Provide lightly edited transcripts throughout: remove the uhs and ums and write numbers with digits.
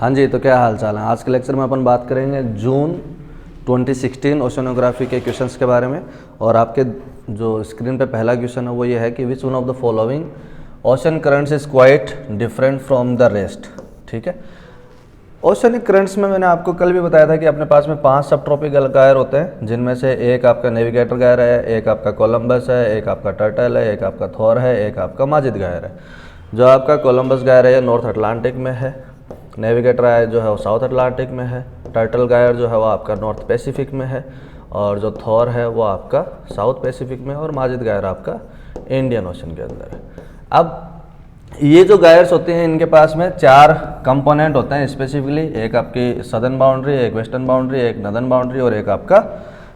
हाँ जी, तो क्या हाल चाल है। आज के लेक्चर में अपन बात करेंगे जून 2016 ओशनोग्राफी के क्वेश्चंस के बारे में। और आपके जो स्क्रीन पे पहला क्वेश्चन है वो ये है कि विच one of the following ocean currents is quite different from the rest. ठीक है, ओशनिक करंट्स में मैंने आपको कल भी बताया था कि अपने पास में 5 सब ट्रॉपिकल गायर होते हैं, जिनमें से एक आपका नेविगेटर गायर है, एक आपका कोलंबस है, एक आपका टर्टल है, एक आपका थॉर है, एक आपका माजिद गायर है। जो आपका कोलंबस गायर है ये नॉर्थ अटलांटिक में है, नेविगेटर गायर जो है वो साउथ अटलांटिक में है, टर्टल गायर जो है वो आपका नॉर्थ पैसिफिक में है, और जो थॉर है वो आपका साउथ पैसिफिक में है, और माजिद गायर आपका इंडियन ओशन के अंदर है। अब ये जो गायर्स होते हैं इनके पास में 4 कंपोनेंट होते हैं स्पेसिफिकली, एक आपकी सदर्न बाउंड्री, एक वेस्टर्न बाउंड्री, एक नदर्न बाउंड्री और एक आपका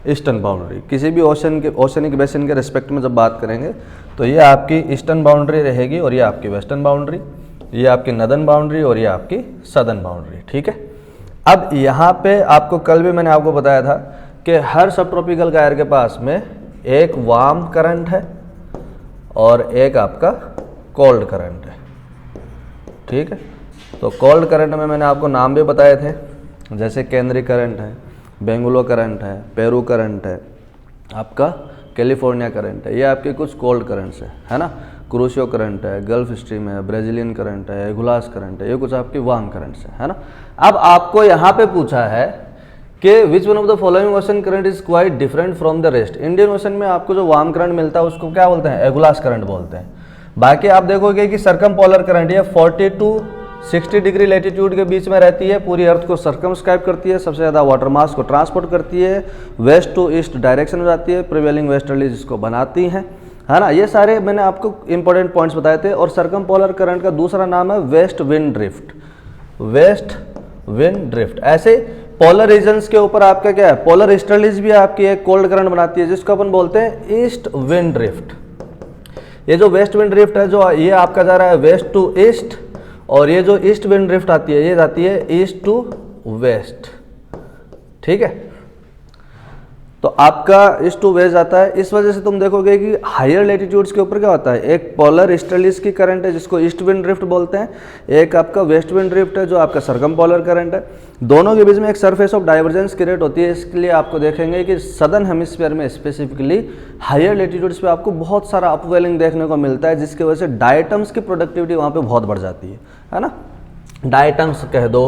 ईस्टर्न बाउंड्री। किसी भी ओशनिक बेसिन के रिस्पेक्ट में जब बात करेंगे तो ये आपकी ईस्टर्न बाउंड्री रहेगी, और ये आपकी वेस्टर्न बाउंड्री, ये आपकी नदर्न बाउंड्री और ये आपकी सदर्न बाउंड्री। ठीक है, अब यहाँ पे आपको कल भी मैंने आपको बताया था कि हर सब ट्रॉपिकल गायर के पास में एक वार्म करंट है और एक आपका कोल्ड करंट है। ठीक है, तो कोल्ड करंट में मैंने आपको नाम भी बताए थे, जैसे कैनरी करंट है, बेंगुलो करंट है, पेरू करंट है, आपका कैलिफोर्निया करंट है। ये आपके कुछ कोल्ड करंट्स है ना। क्रूशियो करंट है, गल्फ स्ट्रीम है, ब्राजीलियन करंट है, एगुलास करंट है, ये कुछ आपकी वार्म करंट्स है ना। अब आपको यहाँ पे पूछा है कि विच one of the following ocean current is quite different from the rest. Indian ocean में आपको जो वार्म करंट मिलता है उसको क्या बोलते हैं, एगुलास करंट बोलते हैं। बाकी आप देखोगे कि सर्कमपोलर करंट ये 40 to 60 डिग्री लेटीट्यूड के बीच में रहती है, पूरी अर्थ को सर्कमस्क्राइब करती है, सबसे ज़्यादा वाटर मास को ट्रांसपोर्ट करती है, वेस्ट टू ईस्ट डायरेक्शन में जाती है, प्रिवेलिंग वेस्टर्लीज इसको बनाती हैं, है ना। ये सारे मैंने आपको इंपॉर्टेंट पॉइंट्स बताए थे। और सर्कमपोलर करंट का दूसरा नाम है west wind drift. West wind drift. ऐसे पोलर रीजन्स के ऊपर आपका क्या है, पोलर ईस्टर्लीज भी आपकी एक कोल्ड करंट बनाती है, जिसको अपन बोलते हैं ईस्ट विंड ड्रिफ्ट। ये जो वेस्ट विंड ड्रिफ्ट है, जो ये आपका जा रहा है वेस्ट टू ईस्ट, और ये जो ईस्ट विंड ड्रिफ्ट आती है ये जाती है ईस्ट टू वेस्ट। ठीक है, तो आपका ईस्ट टू वेस्ट आता है। इस वजह से तुम देखोगे कि हायर लेटीट्यूड्स के ऊपर क्या होता है, एक पोलर ईस्टर्लीज की करंट है जिसको ईस्ट विंड ड्रिफ्ट बोलते हैं, एक आपका वेस्ट विंड ड्रिफ्ट है जो आपका सर्कमपोलर करंट है। दोनों के बीच में एक सरफेस ऑफ डाइवर्जेंस क्रिएट होती है। इसके लिए आपको देखेंगे कि सदर्न हेमिस्फीयर में स्पेसिफिकली हायर लेटीट्यूड्स पे आपको बहुत सारा अपवेलिंग देखने को मिलता है, जिसकी वजह से डायटम्स की प्रोडक्टिविटी वहाँ पे बहुत बढ़ जाती है ना। डायटम्स कह दो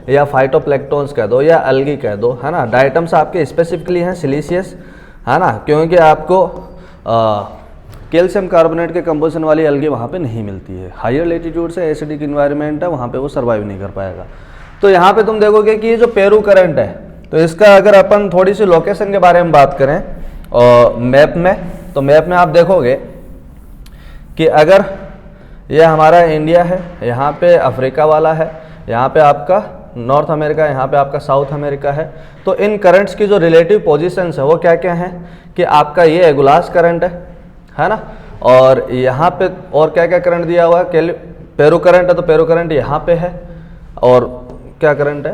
या फाइटोप्लैंक्टन्स कह दो या अलगी कह दो, है ना। डायटम्स आपके स्पेसिफिकली हैं सिलिशियस, है ना, क्योंकि आपको कैल्शियम कार्बोनेट के कंपोजिशन वाली अलगी वहाँ पे नहीं मिलती है। हायर लेटीट्यूड से एसिडिक इन्वायरमेंट है, वहाँ पे वो सर्वाइव नहीं कर पाएगा। तो यहाँ पे तुम देखोगे कि ये जो पेरू करंट है, तो इसका अगर अपन थोड़ी सी लोकेशन के बारे में बात करें और मैप में, तो मैप में आप देखोगे कि अगर ये हमारा इंडिया है, यहाँ पे अफ्रीका वाला है, यहाँ पे आपका नॉर्थ अमेरिका, यहाँ पे आपका साउथ अमेरिका है, तो इन करंट्स की जो रिलेटिव पोजीशंस है वो क्या क्या हैं कि आपका ये एगुलास करंट है ना, और यहाँ पे और क्या क्या करंट दिया हुआ है, पेरू करंट है, तो पेरू करंट यहाँ पे है, और क्या करंट है,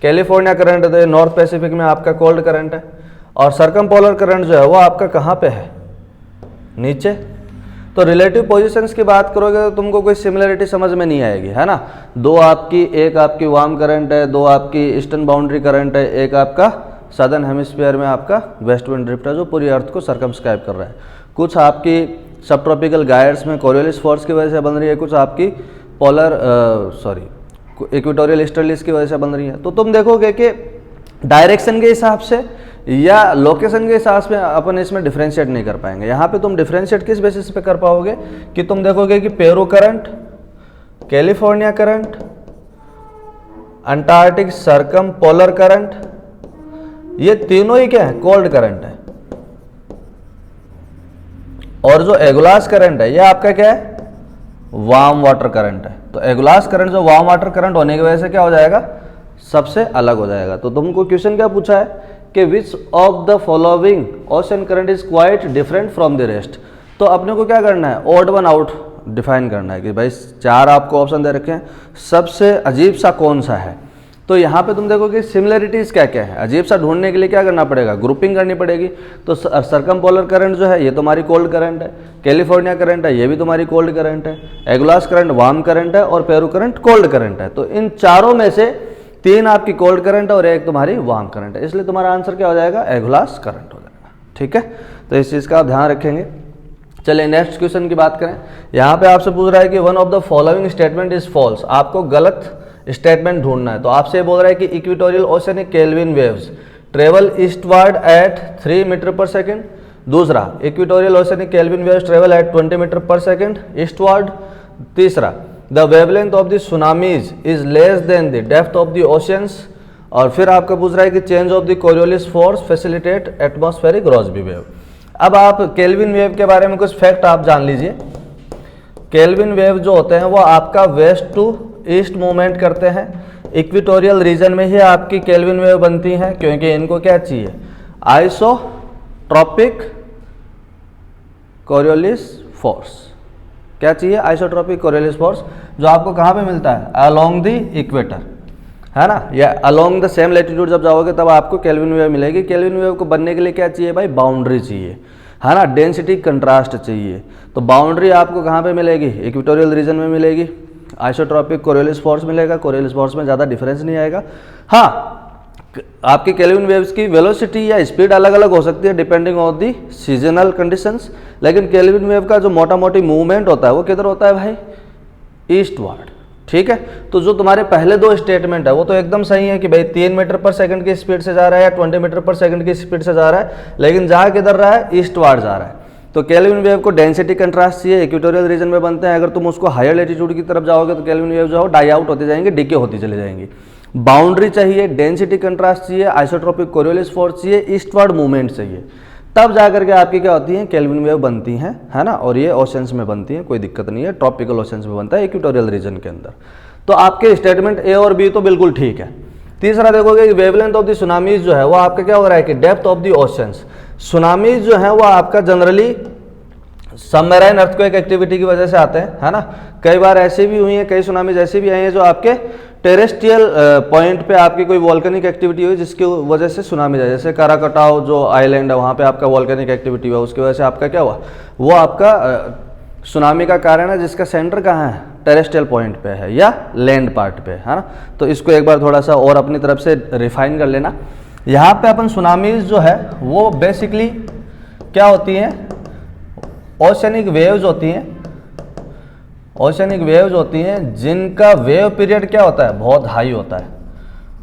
कैलिफोर्निया करंट है, तो नॉर्थ पैसिफिक में आपका कोल्ड करंट है, और सर्कमपोलर करंट जो है वो आपका कहाँ पे है, नीचे। तो रिलेटिव पोजीशंस की बात करोगे तो तुमको कोई सिमिलरिटी समझ में नहीं आएगी, है ना। एक आपकी वार्म करंट है, 2 आपकी ईस्टर्न बाउंड्री करंट है, एक आपका सदर्न हेमिस्फीयर में आपका वेस्ट विंड ड्रिफ्ट है जो पूरी अर्थ को सर्कमस्क्राइब कर रहा है। कुछ आपकी सब ट्रॉपिकल गायर्स में कोरियोलिस फोर्स की वजह से बन रही है, कुछ आपकी इक्वेटोरियल ईस्टर्लीज की वजह से बन रही है। तो तुम देखोगे कि डायरेक्शन के हिसाब से या लोकेशन के हिसाब से अपन इसमें डिफरेंशिएट नहीं कर पाएंगे। यहाँ पे तुम डिफरेंशिएट किस बेसिस पे कर पाओगे कि तुम देखोगे कि Peru current, California current, Antarctic circum polar current, ये तीनों ही क्या है, कोल्ड करंट है। और जो एगुलास करंट है ये आपका क्या है, वार्म वाटर करंट है। तो एगुलास करंट जो वार्म वाटर करंट होने की वजह से क्या हो जाएगा, सबसे अलग हो जाएगा। तो तुमको क्वेश्चन क्या पूछा है कि which of the following ocean current is quite different from the rest. तो अपने को क्या करना है, ऑड वन आउट डिफाइन करना है कि भाई 4 आपको ऑप्शन दे रखे हैं, सबसे अजीब सा कौन सा है। तो यहाँ पे तुम देखोगे सिमिलरिटीज़ क्या क्या है, अजीब सा ढूंढने के लिए क्या करना पड़ेगा, ग्रुपिंग करनी पड़ेगी। तो सर्कमपोलर करंट जो है ये तुम्हारी कोल्ड करंट है, कैलिफोर्निया करंट है ये भी तुम्हारी कोल्ड करंट है, एगुलास करंट वार्म करंट है और पेरू करंट कोल्ड करंट है। तो इन चारों में से 3 आपकी कोल्ड करंट है और 1 तुम्हारी वार्म करंट है, इसलिए तुम्हारा आंसर क्या हो जाएगा, एगुलास करंट हो जाएगा। ठीक है, तो इस चीज़ का आप ध्यान रखेंगे। चलिए नेक्स्ट क्वेश्चन की बात करें। यहाँ पे आपसे पूछ रहा है कि one of the following statement is false, आपको गलत स्टेटमेंट ढूंढना है। तो आपसे ये बोल रहा है कि equatorial oceanic Kelvin waves travel eastward at 3 metre per second. दूसरा, equatorial oceanic Kelvin waves travel at 20 metre per second eastward. तीसरा, the wavelength of the tsunamis is less than the depth of the oceans. और फिर आपका पूछ रहा है कि change of the Coriolis force facilitate atmospheric Rossby wave. अब आप केल्विन वेव के बारे में कुछ फैक्ट आप जान लीजिए। केल्विन वेव जो होते हैं वो आपका वेस्ट टू ईस्ट मूवमेंट करते हैं। इक्वेटोरियल रीजन में ही आपकी केल्विन वेव बनती हैं, क्योंकि इनको क्या चाहिए, आइसोट्रॉपिक कोरियोलिस फोर्स। क्या चाहिए, आइसोट्रॉपिक कोरियोलिस फोर्स, जो आपको कहाँ पे मिलता है, अलोंग द इक्वेटर, है ना, या अलोंग द सेम लैटिट्यूड जब जाओगे तब आपको केल्विन वेव मिलेगी। केल्विन वेव को बनने के लिए क्या चाहिए भाई, बाउंड्री चाहिए, है ना, डेंसिटी कंट्रास्ट चाहिए। तो बाउंड्री आपको कहाँ पे मिलेगी, इक्वेटोरियल रीजन में मिलेगी। आइसोट्रॉपिक कोरियोलिस फोर्स मिलेगा, कोरियोलिस फोर्स में ज़्यादा डिफरेंस नहीं आएगा। हाँ, आपकी केल्विन वेव्स की वेलोसिटी या स्पीड अलग अलग हो सकती है depending on the seasonal conditions, लेकिन केल्विन वेव का जो मोटा मोटी मूवमेंट होता है वो किधर होता है भाई, ईस्टवर्ड। ठीक है, तो जो तुम्हारे पहले 2 स्टेटमेंट है वो तो एकदम सही है कि भाई 3 मीटर पर सेकंड की स्पीड से जा रहा है या 20 मीटर पर सेकंड की स्पीड से जा रहा है, लेकिन जा किधर रहा है, ईस्टवर्ड जा रहा है। तो केल्विन वेव को डेंसिटी कंट्रास्ट चाहिए, इक्वेटोरियल रीजन में बनते हैं। अगर तुम उसको हायर लैटिट्यूड की तरफ जाओगे तो केल्विन वेव जो है डाई आउट होते जाएंगे, डिके होती चली जाएंगी। बाउंड्री चाहिए, डेंसिटी कंट्रास्ट चाहिए, आइसोट्रोपिक कोरियोलिस फोर्स चाहिए, ईस्टवर्ड मूवमेंट चाहिए, तब जाकर के आपकी क्या होती है, केल्विन वेव बनती हैं, है ना। और ये ओशंस में बनती है, कोई दिक्कत नहीं है, ट्रॉपिकल ओशंस में बनता है इक्वेटोरियल रीजन के अंदर। तो आपके स्टेटमेंट ए और बी तो बिल्कुल ठीक है। तीसरा देखोगे वेवलेंथ ऑफ द सुनामीज जो है वो आपका क्या हो रहा है कि depth of the oceans. Tsunamis जो है वो आपका जनरली सबमरीन अर्थक्वेक एक्टिविटी की वजह से आते हैं, है ना। कई बार ऐसे भी हुई हैं, कई सुनामीज ऐसे भी आई हैं जो आपके टेरेस्ट्रियल पॉइंट पे आपकी कोई वॉल्केनिक एक्टिविटी हुई जिसकी वजह से सुनामी आई। जैसे काराकटाओ जो आइलैंड है वहाँ पे आपका वॉल्केनिक एक्टिविटी हुआ, उसकी वजह से आपका क्या हुआ, वो आपका सुनामी का कारण है, जिसका सेंटर कहाँ है, टेरेस्ट्रियल पॉइंट पे है या लैंड पार्ट पे, है ना। तो इसको एक बार थोड़ा सा और अपनी तरफ से रिफाइन कर लेना। यहाँ पे अपन सुनामीज जो है वो बेसिकली क्या होती हैं, ओशनिक वेव्स होती हैं। ओशनिक वेव्स होती हैं जिनका वेव पीरियड क्या होता है, बहुत हाई होता है।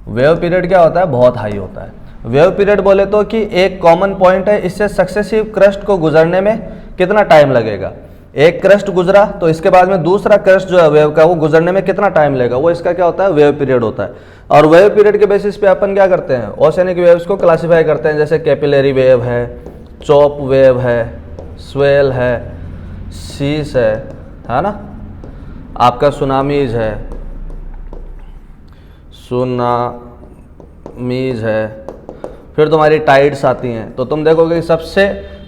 वेव पीरियड क्या होता है, बहुत हाई होता है। वेव पीरियड बोले तो कि एक कॉमन पॉइंट है, इससे सक्सेसिव क्रस्ट को गुजरने में कितना टाइम लगेगा। एक क्रस्ट गुजरा तो इसके बाद में दूसरा क्रस्ट जो है वेव का वो गुजरने में कितना टाइम लगेगा, वो इसका क्या होता है, वेव पीरियड होता है। और वेव पीरियड के बेसिस पे अपन क्या करते हैं, ओशनिक वेव्स को क्लासिफाई करते हैं। जैसे कैपिलरी वेव है, चॉप वेव है, स्वेल है, सीस है ना, आपका सुनामीज है, सुनामीज है, फिर तुम्हारी टाइड्स आती हैं। तो तुम देखोगे सबसे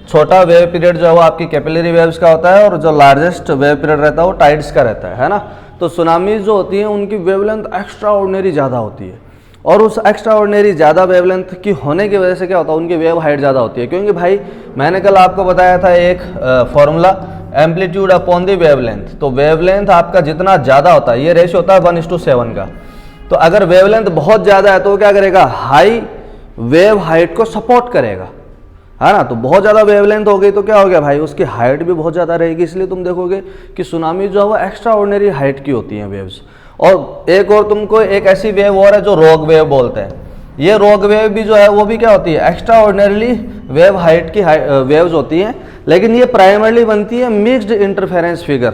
छोटा वेव पीरियड जो है वो आपकी कैपिलरी वेव्स का होता है और जो लार्जेस्ट वेव पीरियड रहता है वो टाइड्स का रहता है ना। तो सुनामीज जो होती हैं उनकी वेवलेंथ एक्स्ट्रा ऑर्डिनरी ज़्यादा होती है, और उस एक्स्ट्रा ऑर्डिनरी ज़्यादा वेवलेंथ की होने की वजह से क्या होता है, उनकी वेव हाइट ज़्यादा होती है। क्योंकि भाई मैंने कल आपको बताया था एक formula, amplitude upon the wavelength. तो वेवलेंथ आपका जितना ज़्यादा होता है, ये रेशियो होता है 1:7 का। तो अगर वेवलेंथ बहुत ज़्यादा है तो वो क्या करेगा, हाई वेव हाइट को सपोर्ट करेगा, है ना। तो बहुत ज़्यादा वेवलेंथ हो गई तो क्या हो गया भाई, उसकी हाइट भी बहुत ज़्यादा रहेगी। इसलिए तुम देखोगे कि सुनामी जो है वो एक्स्ट्रा ऑर्डिनरी हाइट की होती हैं वेव्स। और एक और तुमको एक ऐसी वेव और है जो रोग वेव बोलते हैं। ये रोग वेव भी जो है वो भी क्या होती है, एक्स्ट्रा ऑर्डिनरी वेव हाइट की वेव्स होती हैं, लेकिन ये प्राइमरली बनती है मिक्स्ड इंटरफेरेंस फिगर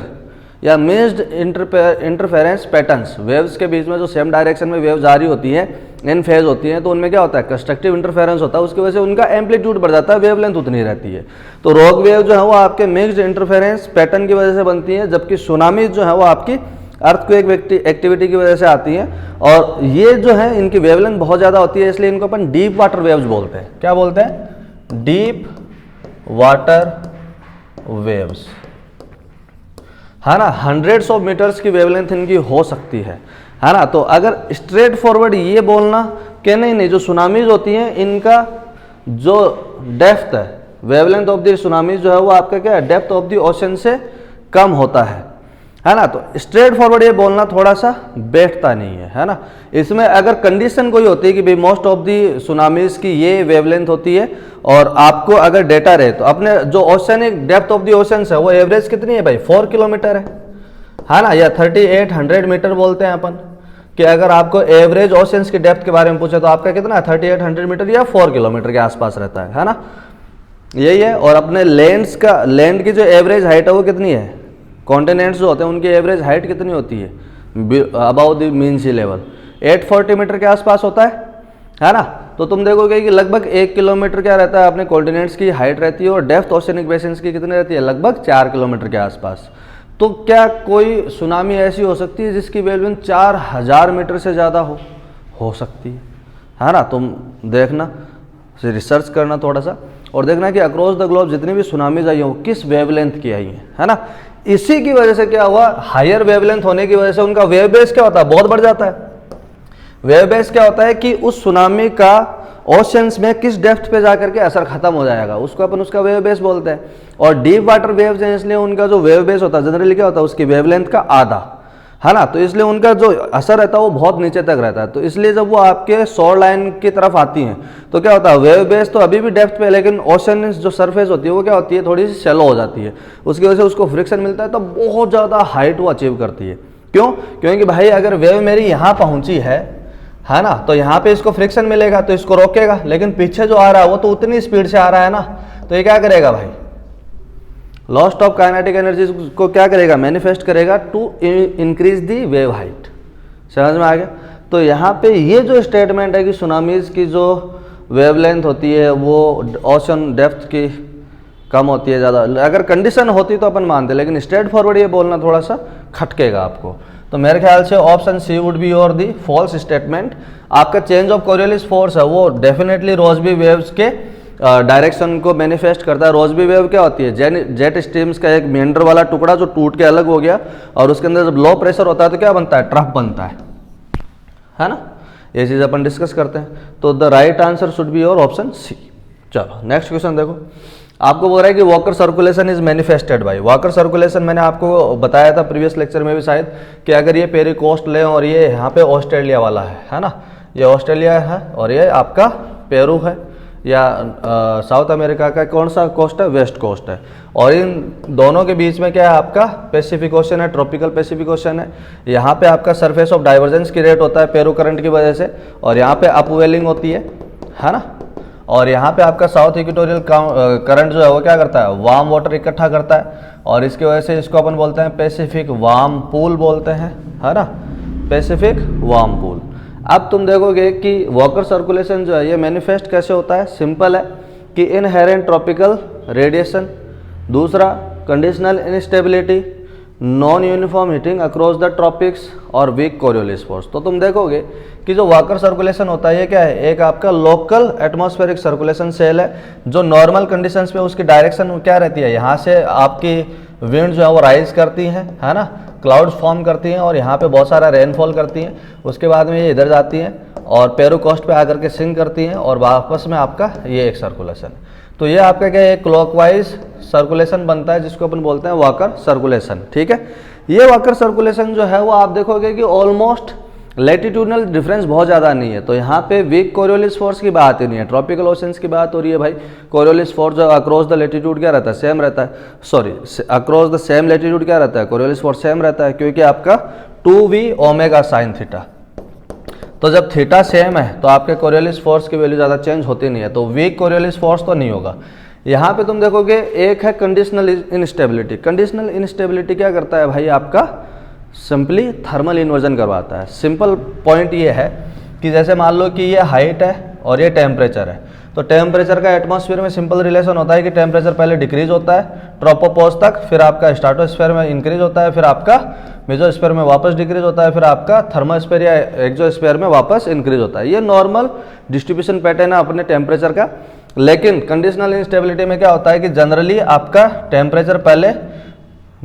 या मिक्स्ड इंटरफेरेंस पैटर्न्स। वेव्स के बीच में जो सेम डायरेक्शन में वेव्स आ रही होती हैं, इन फेज होती हैं, तो उनमें क्या होता है, कंस्ट्रक्टिव इंटरफेरेंस होता है, उसकी वजह से उनका एम्पलीट्यूड बढ़ जाता है, वेवलेंथ उतनी रहती है। तो रोग वेव जो है वो आपके मिक्स्ड इंटरफेरेंस पैटर्न की वजह से बनती है, जबकि सुनामी जो है वो आपकी अर्थक्वेक एक्टिविटी की वजह से आती हैं। और ये जो है इनकी वेवलेंथ बहुत ज़्यादा होती है, इसलिए इनको अपन डीप वाटर वेव्स बोलते हैं। क्या बोलते हैं, डीप वाटर वेव्स, है ना। हंड्रेड्स ऑफ मीटर्स की वेवलेंथ इनकी हो सकती है। है ना। तो अगर स्ट्रेट फॉरवर्ड ये बोलना कि नहीं जो सुनामीज होती हैं इनका जो डेप्थ है, वेवलेंथ ऑफ द सुनामीज जो है वो आपका क्या है, डेप्थ ऑफ द ओशन से कम होता है ना। तो स्ट्रेट फॉरवर्ड ये बोलना थोड़ा सा बैठता नहीं है ना। इसमें अगर कंडीशन कोई होती है कि भाई मोस्ट ऑफ दी सुनामीज की ये वेवलेंथ होती है और आपको अगर डेटा रहे तो अपने जो oceanic depth of the ocean है वो एवरेज कितनी है भाई, 4 किलोमीटर है ना, या 3800 मीटर बोलते हैं अपन, कि अगर आपको एवरेज ओशंस की डेप्थ के बारे में पूछे तो आपका कितना है 3800 मीटर या 4 किलोमीटर के आसपास रहता है ना, यही है। और अपने लैंड की जो एवरेज हाइट है वो कितनी है, कॉन्टिनेंट्स जो होते हैं उनकी एवरेज हाइट कितनी होती है, above the mean sea level 840 metre के आसपास होता है ना। तो तुम देखोगे कि लगभग 1 किलोमीटर क्या रहता है अपने कॉन्टिनेंट्स की हाइट रहती है, और डेप्थ ओशनिक बेसिन्स की कितनी रहती है, लगभग 4 किलोमीटर के आसपास। तो क्या कोई सुनामी ऐसी हो सकती है जिसकी वेवलेंथ 4000 मीटर से ज़्यादा हो सकती है ना। तुम देखना, रिसर्च करना थोड़ा सा और देखना कि अक्रॉस द ग्लोब जितनी भी सुनामीज आई हैं वो किस वेवलेंथ की आई हैं, है ना। इसी की वजह से क्या हुआ, हायर वेवलेंथ होने की वजह से उनका वेव बेस क्या होता है, बहुत बढ़ जाता है। वेव बेस क्या होता है कि उस सुनामी का ओशंस में किस डेप्थ पे जाकर के असर खत्म हो जाएगा, उसको अपन उसका वेव बेस बोलते हैं। और डीप वाटर वेव्स हैं इसलिए उनका जो वेव बेस होता है जनरली क्या होता है, उसकी वेवलेंथ का आधा, है ना। तो इसलिए उनका जो असर रहता है वो बहुत नीचे तक रहता है। तो इसलिए जब वो आपके शोर लाइन की तरफ आती हैं तो क्या होता है, वेव बेस तो अभी भी डेप्थ पे, लेकिन ओशन जो सरफेस होती है वो क्या होती है, थोड़ी सी शैलो हो जाती है। उसकी वजह से उसको फ्रिक्शन मिलता है तो बहुत ज़्यादा हाइट वो अचीव करती है। क्यों, क्योंकि भाई अगर वेव मेरी यहाँ पहुँची है ना, तो यहाँ पे इसको फ्रिक्शन मिलेगा तो इसको रोकेगा, लेकिन पीछे जो आ रहा है वो तो उतनी स्पीड से आ रहा है ना, तो ये क्या करेगा भाई, लॉस्ट ऑफ काइनेटिक एनर्जी को क्या करेगा, मैनिफेस्ट करेगा to increase the wave height. समझ में आ गया। तो यहाँ पे ये जो स्टेटमेंट है कि सुनामीज की जो वेवलेंथ होती है वो ओशन डेप्थ की कम होती है ज़्यादा, अगर कंडीशन होती तो अपन मानते, लेकिन स्ट्रेट फॉरवर्ड ये बोलना थोड़ा सा खटकेगा आपको। तो मेरे ख्याल से ऑप्शन सी वुड बी और दी फॉल्स स्टेटमेंट। आपका चेंज ऑफ कोरियोलिस फोर्स है वो डेफिनेटली रोजबी वेव्स के डायरेक्शन को मैनिफेस्ट करता है। रोजबी वेव क्या होती है, जेट स्ट्रीम्स का एक मेंडर वाला टुकड़ा जो टूट के अलग हो गया, और उसके अंदर जब लो प्रेशर होता है तो क्या बनता है, ट्रफ बनता है ना। ये चीज़ अपन डिस्कस करते हैं। तो the right answer should be your option C. चलो नेक्स्ट क्वेश्चन देखो, आपको बोल रहा है कि Walker circulation is manifested by. Walker circulation मैंने आपको बताया था प्रीवियस लेक्चर में भी शायद, कि अगर ये पेरी कोस्ट लें और ये यहाँ पे ऑस्ट्रेलिया वाला है ना, ये ऑस्ट्रेलिया है और ये आपका पेरू है, या साउथ अमेरिका का कौन सा कोस्ट है, वेस्ट कोस्ट है, और इन दोनों के बीच में क्या है आपका पैसिफिक ओशन है, ट्रॉपिकल पैसिफिक ओशन है। यहाँ पे आपका सरफेस ऑफ डाइवर्जेंस की रेट होता है पेरू करंट की वजह से, और यहाँ पे अपवेलिंग होती है ना। और यहाँ पे आपका साउथ इक्वेटोरियल करंट जो है वो क्या करता है, वार्म वाटर इकट्ठा करता है, और इसकी वजह से इसको अपन बोलते हैं पैसिफिक वार्म पूल बोलते हैं, है ना, पैसिफिक वार्म पूल। अब तुम देखोगे कि वॉकर सर्कुलेशन जो है ये मैनिफेस्ट कैसे होता है, सिंपल है कि इनहेरेंट ट्रॉपिकल रेडिएशन, दूसरा conditional instability, non uniform heating across the tropics, और वीक कोरियोलिस फोर्स। तो तुम देखोगे कि जो वॉकर सर्कुलेशन होता है ये क्या है, एक आपका लोकल एटमॉस्फेरिक सर्कुलेशन सेल है, जो नॉर्मल कंडीशंस पे उसकी डायरेक्शन क्या रहती है, यहाँ से आपकी विंड जो है वो राइज करती है ना, क्लाउड्स फॉर्म करती हैं और यहाँ पे बहुत सारा रेनफॉल करती हैं, उसके बाद में ये इधर जाती हैं और पेरू कोस्ट पे आकर के सिंक करती हैं, और वापस में आपका ये एक सर्कुलेशन। तो ये आपका क्या है, क्लॉकवाइज सर्कुलेशन बनता है जिसको अपन बोलते हैं वॉकर सर्कुलेशन। ठीक है, ये वॉकर सर्कुलेशन जो है वो आप देखोगे कि ऑलमोस्ट लैटिट्यूडनल डिफरेंस बहुत ज़्यादा नहीं है। तो यहाँ पे वीक कोरियोलिस फोर्स की बात ही नहीं है, ट्रॉपिकल ओशंस की बात हो रही है भाई। कोरियोलिस फोर्स जो अक्रॉस द लैटिट्यूड क्या रहता है, सेम रहता है, sorry across the same latitude क्या रहता है, कोरियोलिस फोर्स सेम रहता है, क्योंकि आपका 2v ओमेगा साइन थीटा। तो जब थीटा सेम है तो आपके कोरियोलिस फोर्स की वैल्यू ज़्यादा चेंज होती नहीं है, तो वीक कोरियोलिस फोर्स तो नहीं होगा। यहाँ पे तुम देखोगे एक है कंडीशनल इनस्टेबिलिटी। कंडीशनल इनस्टेबिलिटी क्या करता है भाई, आपका सिंपली थर्मल इन्वर्जन करवाता है। सिंपल पॉइंट ये है कि जैसे मान लो कि ये हाइट है और ये टेम्परेचर है, तो टेम्परेचर का एटमॉस्फेयर में सिंपल रिलेशन होता है कि टेम्परेचर पहले डिक्रीज होता है ट्रोपोपॉज तक, फिर आपका स्ट्रेटोस्फीयर में इंक्रीज होता है, फिर आपका मेसोस्फीयर में वापस डिक्रीज होता है, फिर आपका थर्मोस्फीयर या एक्सोस्फीयर में वापस इंक्रीज होता है। ये नॉर्मल डिस्ट्रीब्यूशन पैटर्न है अपने टेम्परेचर का। लेकिन कंडीशनल इंस्टेबिलिटी में क्या होता है कि जनरली आपका टेम्परेचर पहले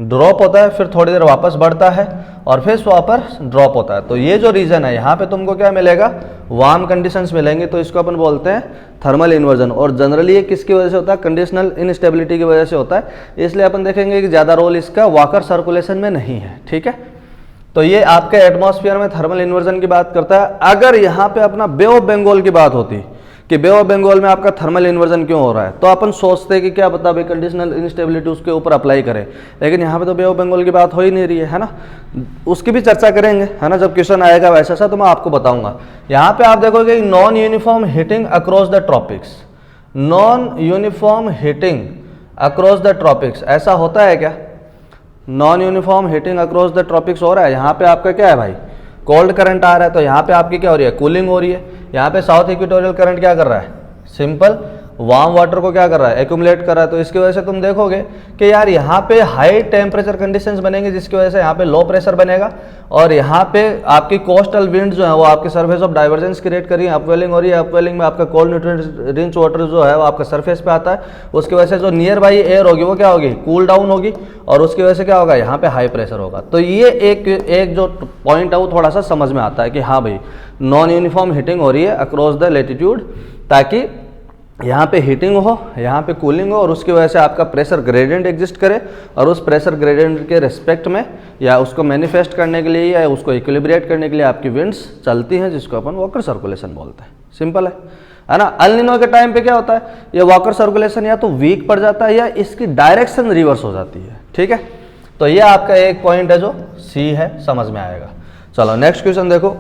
ड्रॉप होता है, फिर थोड़ी देर वापस बढ़ता है और फिर वापस ड्रॉप होता है। तो ये जो रीजन है यहाँ पे तुमको क्या मिलेगा, वार्म कंडीशंस मिलेंगे, तो इसको अपन बोलते हैं थर्मल इन्वर्जन। और जनरली ये किसकी वजह से होता है, कंडीशनल इनस्टेबिलिटी की वजह से होता है, इसलिए अपन देखेंगे कि ज़्यादा रोल इसका वॉकर सर्कुलेशन में नहीं है, ठीक है। तो ये आपके एटमॉस्फेयर में थर्मल इन्वर्जन की बात करता है। अगर यहाँ पे अपना बे ऑफ बंगाल की बात होती कि बे ऑफ बंगाल में आपका थर्मल इन्वर्जन क्यों हो रहा है, तो अपन सोचते हैं कि क्या पता भाई कंडीशनल इनस्टेबिलिटी उसके ऊपर अप्लाई करें, लेकिन यहाँ पे तो बे ऑफ बंगाल की बात हो ही नहीं रही है ना। उसकी भी चर्चा करेंगे, है ना, जब क्वेश्चन आएगा वैसा सा तो मैं आपको बताऊंगा। यहाँ पे आप देखोगे non uniform heating across the tropics, non uniform heating across the tropics, ऐसा होता है क्या, non uniform heating across the tropics हो रहा है। यहाँ पे आपका क्या है भाई, कोल्ड करंट आ रहा है, तो यहाँ पे आपकी क्या हो रही है, कूलिंग हो रही है। यहाँ पे साउथ इक्वेटोरियल करंट क्या कर रहा है, सिंपल वार्म वाटर को क्या कर रहा है, एक्यूमुलेट कर रहा है। तो इसकी वजह से तुम देखोगे कि यार यहाँ पे हाई टेम्परेचर कंडीशंस बनेंगे, जिसकी वजह से यहाँ पे लो प्रेशर बनेगा और यहाँ पे आपकी कोस्टल विंड जो है वो आपके सरफेस ऑफ डाइवर्जेंस क्रिएट करी, अपवेलिंग हो रही है। अपवेलिंग में आपका कोल्ड न्यूट्रिएंट रिच वाटर जो है वो आपका सरफेस पे आता है, उसकी वजह से जो नियर बाई एयर होगी वो क्या होगी, कूल डाउन होगी, और उसकी वजह से क्या होगा, यहाँ पे हाई प्रेशर होगा। तो ये एक जो पॉइंट है वो थोड़ा सा समझ में आता है कि हाँ भाई नॉन यूनिफॉर्म हीटिंग हो रही है अक्रॉस द लेटीट्यूड, ताकि यहाँ पे हीटिंग हो, यहाँ पे कूलिंग हो, और उसकी वजह से आपका प्रेशर ग्रेडियंट एग्जिस्ट करे, और उस प्रेशर ग्रेडियंट के रिस्पेक्ट में या उसको मैनिफेस्ट करने के लिए या उसको इक्विलिब्रेट करने के लिए आपकी विंड्स चलती हैं, जिसको अपन वॉकर सर्कुलेशन बोलते हैं। सिंपल है ना। अल नीनो के टाइम पे क्या होता है, ये वॉकर सर्कुलेशन या तो वीक पड़ जाता है या इसकी डायरेक्शन रिवर्स हो जाती है, ठीक है। तो ये आपका एक पॉइंट है जो सी है, समझ में आएगा। चलो नेक्स्ट क्वेश्चन देखो,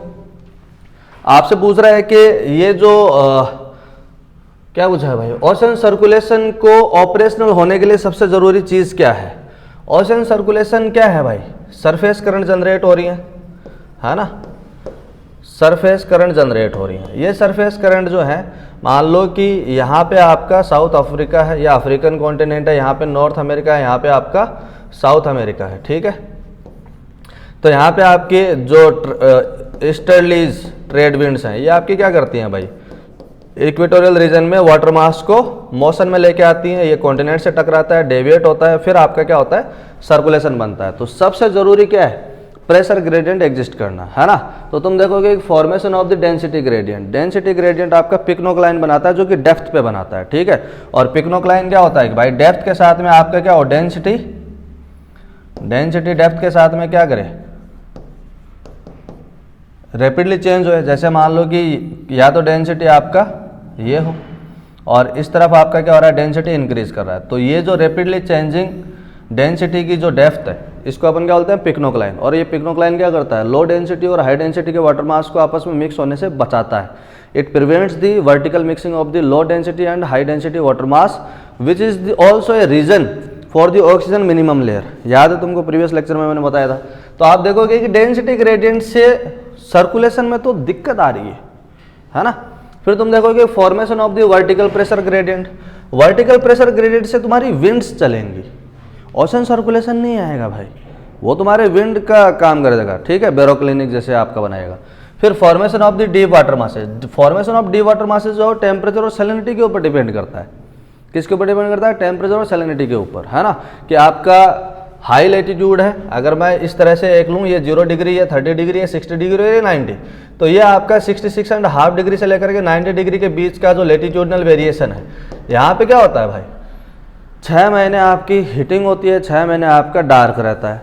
आपसे पूछ रहा है कि ये जो क्या पूछा है भाई, ओशन सर्कुलेशन को ऑपरेशनल होने के लिए सबसे जरूरी चीज क्या है। ओशन सर्कुलेशन क्या है भाई, सरफेस करंट जनरेट हो रही है ना, सरफेस करंट जनरेट हो रही है। ये सरफेस करंट जो है, मान लो कि यहाँ पे आपका साउथ अफ्रीका है या अफ्रीकन कॉन्टिनेंट है, यहाँ पे नॉर्थ अमेरिका है, यहाँ पे आपका साउथ अमेरिका है, ठीक है। तो यहाँ पे आपके जो ईस्टर्लीज ट्रेड विंड्स हैं, ये आपकी क्या करती हैं भाई, इक्वेटोरियल रीजन में वाटर मास को मोशन में लेके आती हैं, ये कॉन्टिनेंट से टकराता है, डेविएट होता है, फिर आपका क्या होता है, सर्कुलेशन बनता है। तो सबसे जरूरी क्या है, प्रेशर ग्रेडियंट एग्जिस्ट करना, है ना। तो तुम देखोगे formation of the density gradient, density gradient आपका पिकनोक लाइन बनाता है जो कि डेप्थ पे बनाता है, ठीक है। और पिकनोक लाइन क्या होता है कि भाई डेप्थ के साथ में आपका क्या हो, डेंसिटी डेप्थ के साथ में क्या करे, रैपिडली चेंज हो। जैसे मान लो कि या तो डेंसिटी आपका ये हो और इस तरफ आपका क्या हो रहा है, डेंसिटी इंक्रीज कर रहा है। तो ये जो रैपिडली चेंजिंग डेंसिटी की जो डेप्थ है, इसको अपन क्या बोलते हैं, पिकनोक लाइन। और ये पिकनोक लाइन क्या करता है, लो डेंसिटी और हाई डेंसिटी के वाटर मास को आपस में मिक्स होने से बचाता है। It prevents the vertical mixing of the low density and high density water mass which is also a reason for the oxygen minimum layer. याद है तुमको, प्रीवियस लेक्चर में मैंने बताया था। तो आप देखोगे कि डेंसिटी ग्रेडियंट से सर्कुलेशन में तो दिक्कत आ रही है ना। फिर तुम देखोगे formation of the vertical pressure gradient, vertical pressure gradient से तुम्हारी विंड्स चलेंगी, ओशन सर्कुलेशन नहीं आएगा भाई, वो तुम्हारे विंड का काम करेगा, ठीक है, बेरोक्लिनिक जैसे आपका बनाएगा। फिर formation of the deep water masses, formation of deep water masses जो टेम्परेचर और सैलिनिटी के ऊपर डिपेंड करता है। किसके ऊपर डिपेंड करता है, टेम्परेचर और सैलिनिटी के ऊपर, है ना। कि आपका हाई लेटीट्यूड है, अगर मैं इस तरह से एक लूँ, ये 0 डिग्री है, 30 डिग्री है, 60 डिग्री है, 90, तो ये आपका 66.5 डिग्री से लेकर के 90 डिग्री के बीच का जो लेटीट्यूडनल वेरिएशन है, यहाँ पे क्या होता है भाई, 6 महीने आपकी हीटिंग होती है, 6 महीने आपका डार्क रहता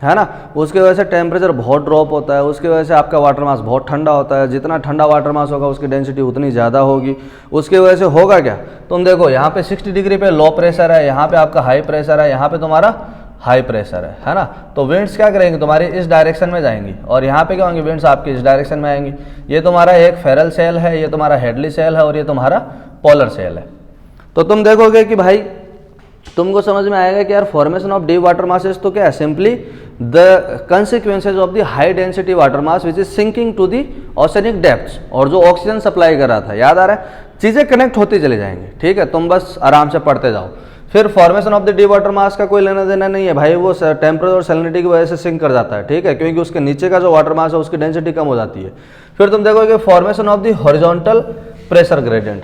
है ना। उसकी वजह से टेम्परेचर बहुत ड्रॉप होता है, उसकी वजह से आपका वाटर मास बहुत ठंडा होता है। जितना ठंडा वाटर मास होगा उसकी डेंसिटी उतनी ज़्यादा होगी। उसकी वजह से होगा क्या, तुम देखो यहाँ पे 60 डिग्री पे लो प्रेशर है, यहाँ पे आपका हाई प्रेशर है, यहाँ पे तुम्हारा हाई प्रेशर है ना। तो विंड्स क्या करेंगे, तुम्हारी इस डायरेक्शन में जाएंगी, और यहाँ पे क्या होंगी, विंड्स आपकी इस डायरेक्शन में आएंगी। ये तुम्हारा एक फेरल सेल है, ये तुम्हारा हेडली सेल है, और ये तुम्हारा पोलर सेल है। तो तुम देखोगे कि भाई तुमको समझ में आएगा कि यार formation of deep water masses तो क्या है, simply the consequences of the high density water mass which is sinking to the oceanic depths, और जो ऑक्सीजन सप्लाई कर रहा था, याद आ रहा है, चीजें कनेक्ट होती चली जाएंगी, ठीक है। तुम बस आराम से पढ़ते जाओ। फिर formation of the deep water mass का कोई लेना देना नहीं है भाई, वो टेम्परेचर और सैलिनिटी की वजह से सिंक कर जाता है, ठीक है, क्योंकि उसके नीचे का जो वाटर मास है उसकी डेंसिटी कम हो जाती है। फिर तुम देखोगे formation of the horizontal pressure gradient,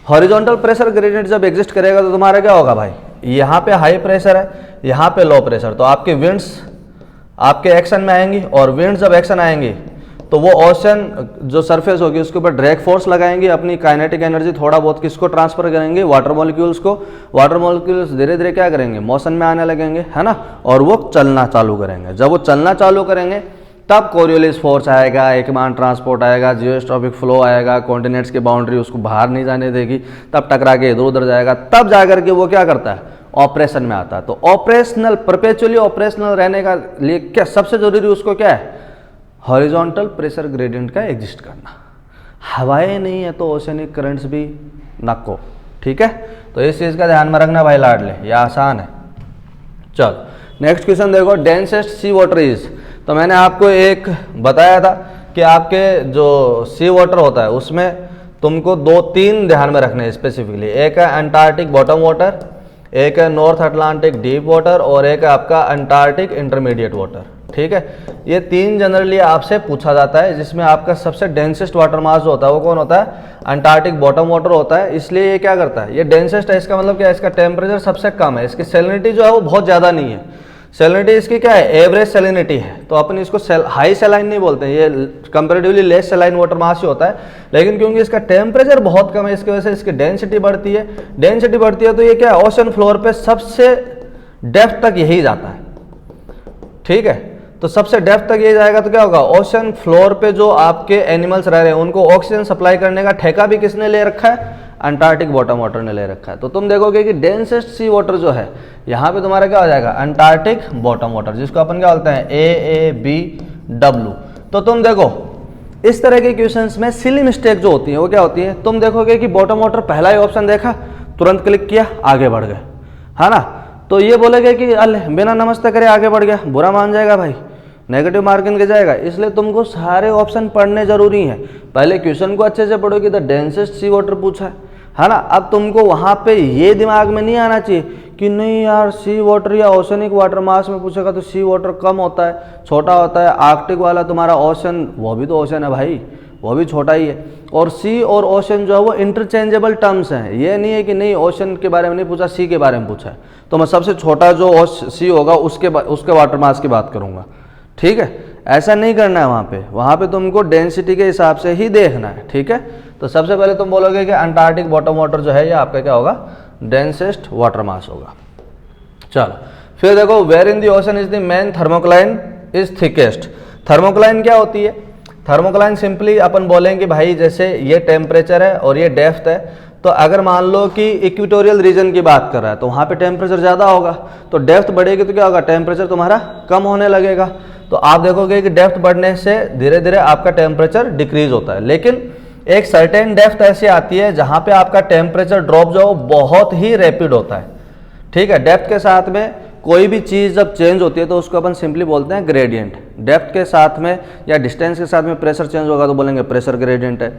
horizontal pressure gradient जब एग्जिस्ट करेगा तो तुम्हारा क्या होगा भाई, यहाँ पे हाई प्रेशर है, यहाँ पे लो प्रेशर, तो आपके विंड्स आपके एक्शन में आएंगी, और विंड्स जब एक्शन आएंगी तो वो ओशन जो सरफेस होगी उसके ऊपर ड्रैग फोर्स लगाएंगे, अपनी काइनेटिक एनर्जी थोड़ा बहुत किसको ट्रांसफर करेंगे, वाटर मॉलिक्यूल्स को। वाटर मॉलिक्यूल्स धीरे धीरे क्या करेंगे, मोशन में आने लगेंगे, है ना, और वो चलना चालू करेंगे। जब वो चलना चालू करेंगे तब कोरियोलिस फोर्स आएगा, एकमान ट्रांसपोर्ट आएगा, जियोस्ट्रॉपिक फ्लो आएगा, कॉन्टिनेंट्स की बाउंड्री उसको बाहर नहीं जाने देगी, तब टकरा के इधर उधर जाएगा, तब जाकर के वो क्या करता है, ऑपरेशन में आता है। तो ऑपरेशनल, परपेचुअली ऑपरेशनल रहने का लिए क्या सबसे जरूरी उसको क्या है, हॉरिजॉन्टल प्रेशर ग्रेडियंट का एग्जिस्ट करना। हवाएं नहीं है तो ओशनिक करंट्स भी नको, ठीक है। तो इस चीज़ का ध्यान में रखना भाई लाडले, ये आसान है। चल नेक्स्ट क्वेश्चन देखो, डेंसेस्ट सी वाटर इज। तो मैंने आपको एक बताया था कि आपके जो सी वाटर होता है उसमें तुमको 2-3 ध्यान में रखने हैं स्पेसिफिकली। एक है अंटार्कटिक बॉटम वाटर, एक है नॉर्थ अटलांटिक डीप वाटर, और एक है आपका अंटार्कटिक इंटरमीडिएट वाटर, ठीक है। ये 3 जनरली आपसे पूछा जाता है, जिसमें आपका सबसे डेंसेस्ट वाटर मास जो होता है वो कौन होता है, अंटार्कटिक बॉटम वाटर होता है। इसलिए ये क्या करता है, ये डेंसेस्ट है, इसका मतलब क्या है, इसका टेम्परेचर सबसे कम है, इसकी सैलिनिटी जो है वो बहुत ज़्यादा नहीं है। सैलिनिटी इसकी क्या है, एवरेज सैलिनिटी है, तो अपन इसको हाई सैलाइन नहीं बोलते हैं, ये comparatively less saline water mass ही होता है। लेकिन क्योंकि इसका टेम्परेचर बहुत कम है, इसकी वजह से इसकी डेंसिटी बढ़ती है। डेंसिटी बढ़ती है तो ये क्या है, ओशन फ्लोर पे सबसे डेप्थ तक यही जाता है, ठीक है। तो सबसे डेप्थ तक ये जाएगा तो क्या होगा, ओशन फ्लोर पे जो आपके एनिमल्स रह रहे हैं उनको ऑक्सीजन सप्लाई करने का ठेका भी किसने ले रखा है, अंटार्कटिक बॉटम वाटर ने ले रखा है। तो तुम देखोगे कि डेंसेस्ट सी वाटर जो है यहाँ पे तुम्हारा क्या हो जाएगा, अंटार्कटिक बॉटम वाटर, जिसको अपन क्या बोलते हैं, AABW। तो तुम देखो इस तरह के क्वेश्चंस में सिली मिस्टेक जो होती है वो क्या होती है, तुम देखोगे कि बॉटम वाटर पहला ही ऑप्शन देखा, तुरंत क्लिक किया, आगे बढ़ गए, है ना। तो ये बोलेगा कि अल बिना नमस्ते करे आगे बढ़ गया, बुरा मान जाएगा भाई, नेगेटिव मार्किंग के जाएगा। इसलिए तुमको सारे ऑप्शन पढ़ने जरूरी हैं। पहले क्वेश्चन को अच्छे से पढ़ो कि द डेंसेस्ट सी वाटर पूछा है ना। अब तुमको वहाँ पे ये दिमाग में नहीं आना चाहिए कि नहीं यार सी वाटर या ओशनिक वाटर मास में पूछेगा तो सी वाटर कम होता है, छोटा होता है। आर्कटिक वाला तुम्हारा ओशन, वो भी तो ओशन है भाई, वो भी छोटा ही है। और सी और ओशन जो है वो इंटरचेंजेबल टर्म्स हैं, ये नहीं है कि नहीं ओशन के बारे में नहीं पूछा, सी के बारे में पूछा है तो मैं सबसे छोटा जो सी होगा उसके वाटर मास की बात करूँगा, ठीक है। ऐसा नहीं करना है, वहाँ पे तुमको डेंसिटी के हिसाब से ही देखना है, ठीक है। तो सबसे पहले तुम बोलोगे कि अंटार्कटिक बॉटम वाटर जो है ये आपका क्या होगा, डेंसेस्ट वाटर मास होगा। चलो फिर देखो, where in the ocean is the main thermocline is thickest. Thermocline क्या होती है, थर्मोक्लाइन सिंपली अपन बोलेंगे भाई जैसे ये टेम्परेचर है और ये डेप्थ है, तो अगर मान लो कि इक्वेटोरियल रीजन की बात कर रहा है तो वहाँ पे टेम्परेचर ज़्यादा होगा, तो डेप्थ बढ़ेगी तो क्या होगा, टेम्परेचर तुम्हारा कम होने लगेगा। तो आप देखोगे कि डेप्थ बढ़ने से धीरे धीरे आपका टेम्परेचर डिक्रीज होता है। लेकिन एक सर्टेन डेप्थ ऐसी आती है जहाँ पे आपका टेम्परेचर ड्रॉप जो बहुत ही रैपिड होता है, ठीक है। डेप्थ के साथ में कोई भी चीज़ जब चेंज होती है तो उसको अपन सिंपली बोलते हैं ग्रेडियंट। डेप्थ के साथ में या डिस्टेंस के साथ में प्रेशर चेंज होगा तो बोलेंगे प्रेशर ग्रेडियंट है।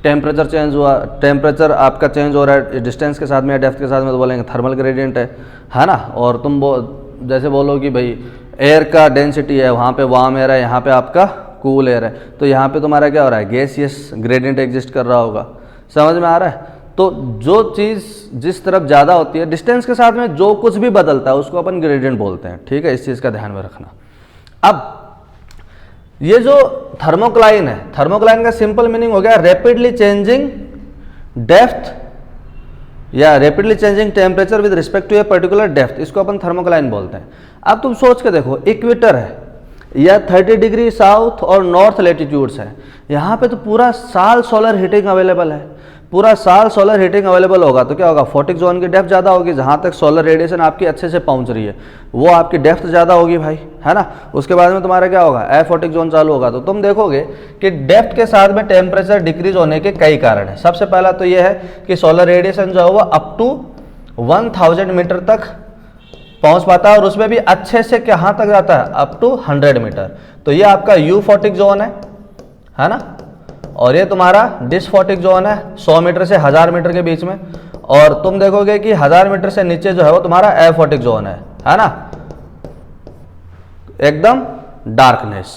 टेम्परेचर चेंज हुआ, टेम्परेचर आपका चेंज हो रहा है डिस्टेंस के साथ में या डेप्थ के साथ में तो बोलेंगे थर्मल ग्रेडियंट है ना। और तुम जैसे बोलो कि भाई एयर का डेंसिटी है, वहाँ पे वार्म एयर है, यहाँ पे आपका कूल एयर है, तो यहाँ पे तुम्हारा क्या हो रहा है, गैसियस ग्रेडियंट एग्जिस्ट कर रहा होगा। समझ में आ रहा है। तो जो चीज़ जिस तरफ ज़्यादा होती है डिस्टेंस के साथ में जो कुछ भी बदलता है उसको अपन ग्रेडियंट बोलते हैं, ठीक है। इस चीज़ का ध्यान में रखना। अब ये जो थर्मोक्लाइन है, थर्मोक्लाइन का सिंपल मीनिंग हो गया रैपिडली चेंजिंग डेप्थ या rapidly changing temperature with respect to a particular depth, इसको अपन थर्मोक्लाइन बोलते हैं। अब तुम सोच के देखो, इक्वेटर है या 30 डिग्री साउथ और नॉर्थ लेटीट्यूड्स है, यहाँ पे तो पूरा साल सोलर हीटिंग अवेलेबल है, पूरा साल सोलर हीटिंग अवेलेबल होगा तो क्या होगा, फोटिक जोन की डेप्थ ज़्यादा होगी, जहाँ तक सोलर रेडिएशन आपकी अच्छे से पहुँच रही है वो आपकी डेप्थ ज़्यादा होगी भाई, है ना। उसके बाद में तुम्हारा क्या होगा, एफोटिक जोन चालू होगा। तो तुम देखोगे कि डेप्थ के साथ में टेम्परेचर डिक्रीज होने के कई कारण हैं। सबसे पहला तो ये है कि सोलर रेडिएशन जो है वो अप टू 1000 मीटर तक पहुँच पाता है और उसमें भी अच्छे से कहाँ तक जाता है, अप टू 100 मीटर। तो ये आपका यूफोटिक जोन है ना। और ये तुम्हारा डिसफोटिक जोन है 100 मीटर से 1000 मीटर के बीच में। और तुम देखोगे कि 1000 मीटर से नीचे जो है वो तुम्हारा एफोटिक जोन है ना, एकदम डार्कनेस।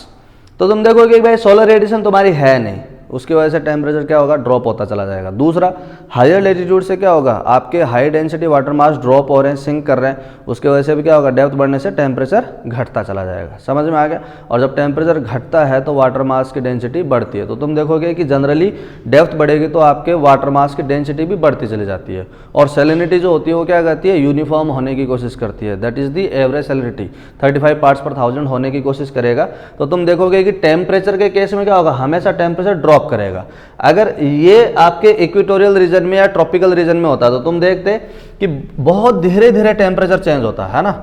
तो तुम देखोगे कि भाई सोलर रेडिएशन तुम्हारी है नहीं, उसकी वजह से टेम्परेचर क्या होगा, ड्रॉप होता चला जाएगा। दूसरा, हायर लेटीट्यूड से क्या होगा, आपके high density water mass drop हो रहे हैं, सिंक कर रहे हैं, उसकी वजह से भी क्या होगा, डेप्थ बढ़ने से टेम्परेचर घटता चला जाएगा। समझ में आ गया। और जब टेम्परेचर घटता है तो वाटर मास की डेंसिटी बढ़ती है। तो तुम देखोगे कि जनरली डेप्थ बढ़ेगी तो आपके वाटर मास की डेंसिटी भी बढ़ती चली जाती है। और सैलिनिटी जो होती है वो क्या करती है, यूनिफॉर्म होने की कोशिश करती है। That is the average salinity, 35 parts पर 1000 होने की कोशिश करेगा। तो तुम देखोगे कि टेम्परेचर के केस में क्या होगा, हमेशा टेम्परेचर ड्रॉप करेगा। अगर ये आपके इक्वेटोरियल रीजन में या ट्रॉपिकल रीजन में होता तो तुम देखते कि बहुत धीरे धीरे टेम्परेचर चेंज होता है ना,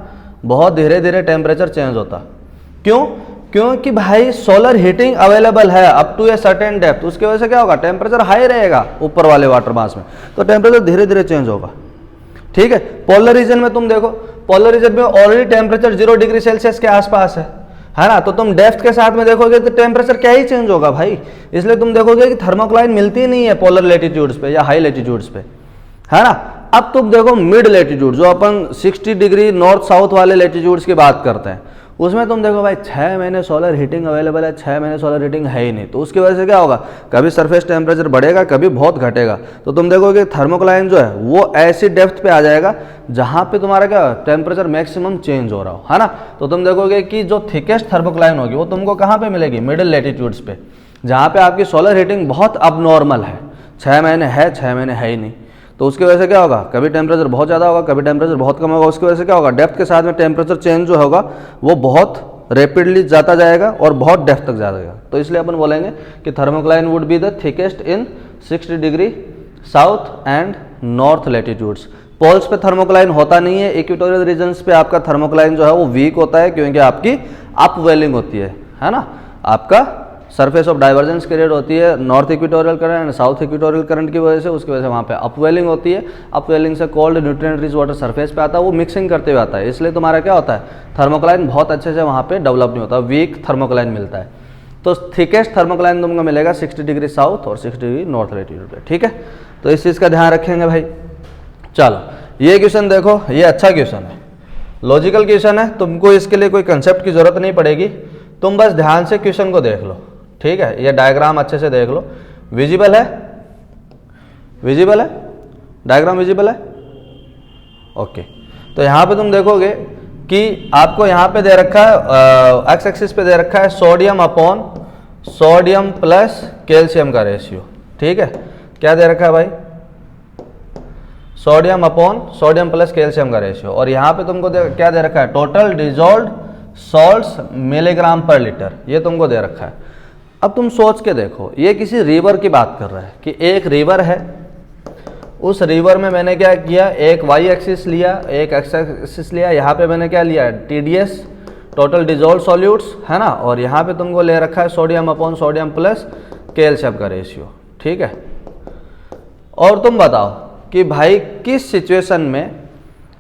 बहुत धीरे धीरे टेम्परेचर चेंज होता। क्यों? क्योंकि भाई सोलर हीटिंग अवेलेबल है up to a certain depth, उसकी वजह से क्या होगा, टेम्परेचर हाई रहेगा ऊपर वाले वाटर मास में, तो टेम्परेचर धीरे धीरे चेंज होगा। ठीक है। पोलर रीजन में तुम देखो, पोलर रीजन में ऑलरेडी टेम्परेचर 0 डिग्री सेल्सियस के आसपास है ना, तो तुम डेप्थ के साथ में देखोगे तो टेम्परेचर क्या ही चेंज होगा भाई। इसलिए तुम देखोगे कि थर्मोक्लाइन मिलती नहीं है पोलर लेटीट्यूड्स पे या हाई लेटीट्यूड्स पे, है ना। अब तुम देखो मिड लेटीट्यूड, जो अपन 60 डिग्री नॉर्थ साउथ वाले लेटीट्यूड्स की बात करते हैं, उसमें तुम देखो भाई 6 महीने सोलर हीटिंग अवेलेबल है, 6 महीने सोलर हीटिंग है ही नहीं। तो उसकी वजह से क्या होगा, कभी सरफेस टेम्परेचर बढ़ेगा, कभी बहुत घटेगा। तो तुम देखोगे थर्मोक्लाइन जो है वो ऐसी डेप्थ पे आ जाएगा जहाँ पे तुम्हारा क्या टेम्परेचर मैक्सिमम चेंज हो रहा हो, है ना। तो तुम देखोगे कि जो थिकेस्ट थर्मोक्लाइन होगी वो तुमको कहाँ पे मिलेगी, मिडिल लेटीट्यूड्स पे, जहाँ पे आपकी सोलर हीटिंग बहुत अबनॉर्मल है, 6 महीने है, 6 महीने है ही नहीं। तो उसकी वजह से क्या होगा, कभी टेम्परेचर बहुत ज़्यादा होगा, कभी टेम्परेचर बहुत कम होगा। उसकी वजह से क्या होगा, डेप्थ के साथ में टेम्परेचर चेंज जो होगा वो बहुत रैपिडली जाता जाएगा और बहुत डेप्थ तक जाएगा। तो इसलिए अपन बोलेंगे कि thermocline would be the thickest in 60 degree south and north latitudes. Poles पे थर्मोक्लाइन होता नहीं है। इक्वेटोरियल रीजन्स पे आपका थर्मोक्लाइन जो है वो वीक होता है, क्योंकि आपकी अपवेलिंग होती है ना। आपका सरफेस ऑफ डाइवर्जेंस क्रिएट होती है north equatorial current and south equatorial current की वजह से, उसकी वजह से वहाँ पे अपवेलिंग होती है। अपवेलिंग से cold nutrient rich water surface पे आता है, वो मिक्सिंग करते हुए आता है। इसलिए तुम्हारा क्या होता है, थर्मोक्लाइन बहुत अच्छे से वहाँ पे डेवलप नहीं होता, वीक थर्मोक्लाइन मिलता है। तो थिकेस्ट थर्मोक्लाइन तुमको मिलेगा 60 डिग्री साउथ और 60 डिग्री नॉर्थ लेटीट्यूड पे। ठीक है, तो इस चीज़ का ध्यान रखेंगे भाई। चलो ये क्वेश्चन देखो, ये अच्छा क्वेश्चन है, लॉजिकल क्वेश्चन है, तुमको इसके लिए कोई कंसेप्ट की जरूरत नहीं पड़ेगी, तुम बस ध्यान से क्वेश्चन को देख लो। ठीक है, ये डायग्राम अच्छे से देख लो। विजिबल है, विजिबल है, डायग्राम विजिबल है। ओके, तो यहाँ पे तुम देखोगे कि आपको यहाँ पे दे रखा है, एक्स एक्सिस पे दे रखा है sodium upon sodium plus calcium का रेशियो। ठीक है, क्या दे रखा है भाई, sodium upon sodium plus calcium का रेशियो। और यहाँ पे तुमको क्या दे रखा है, टोटल डिजॉल्व्ड सॉल्ट्स मिलीग्राम पर लीटर, ये तुमको दे रखा है। अब तुम सोच के देखो, ये किसी रिवर की बात कर रहा है कि एक रिवर है, उस रिवर में मैंने क्या किया, एक वाई एक्सिस लिया, एक एक्स एक्सिस लिया, यहाँ पे मैंने क्या लिया, टीडीएस टोटल डिजॉल्व सॉल्यूट्स, है ना। और यहाँ पे तुमको ले रखा है sodium upon sodium plus calcium का रेशियो। ठीक है, और तुम बताओ कि भाई किस सिचुएशन में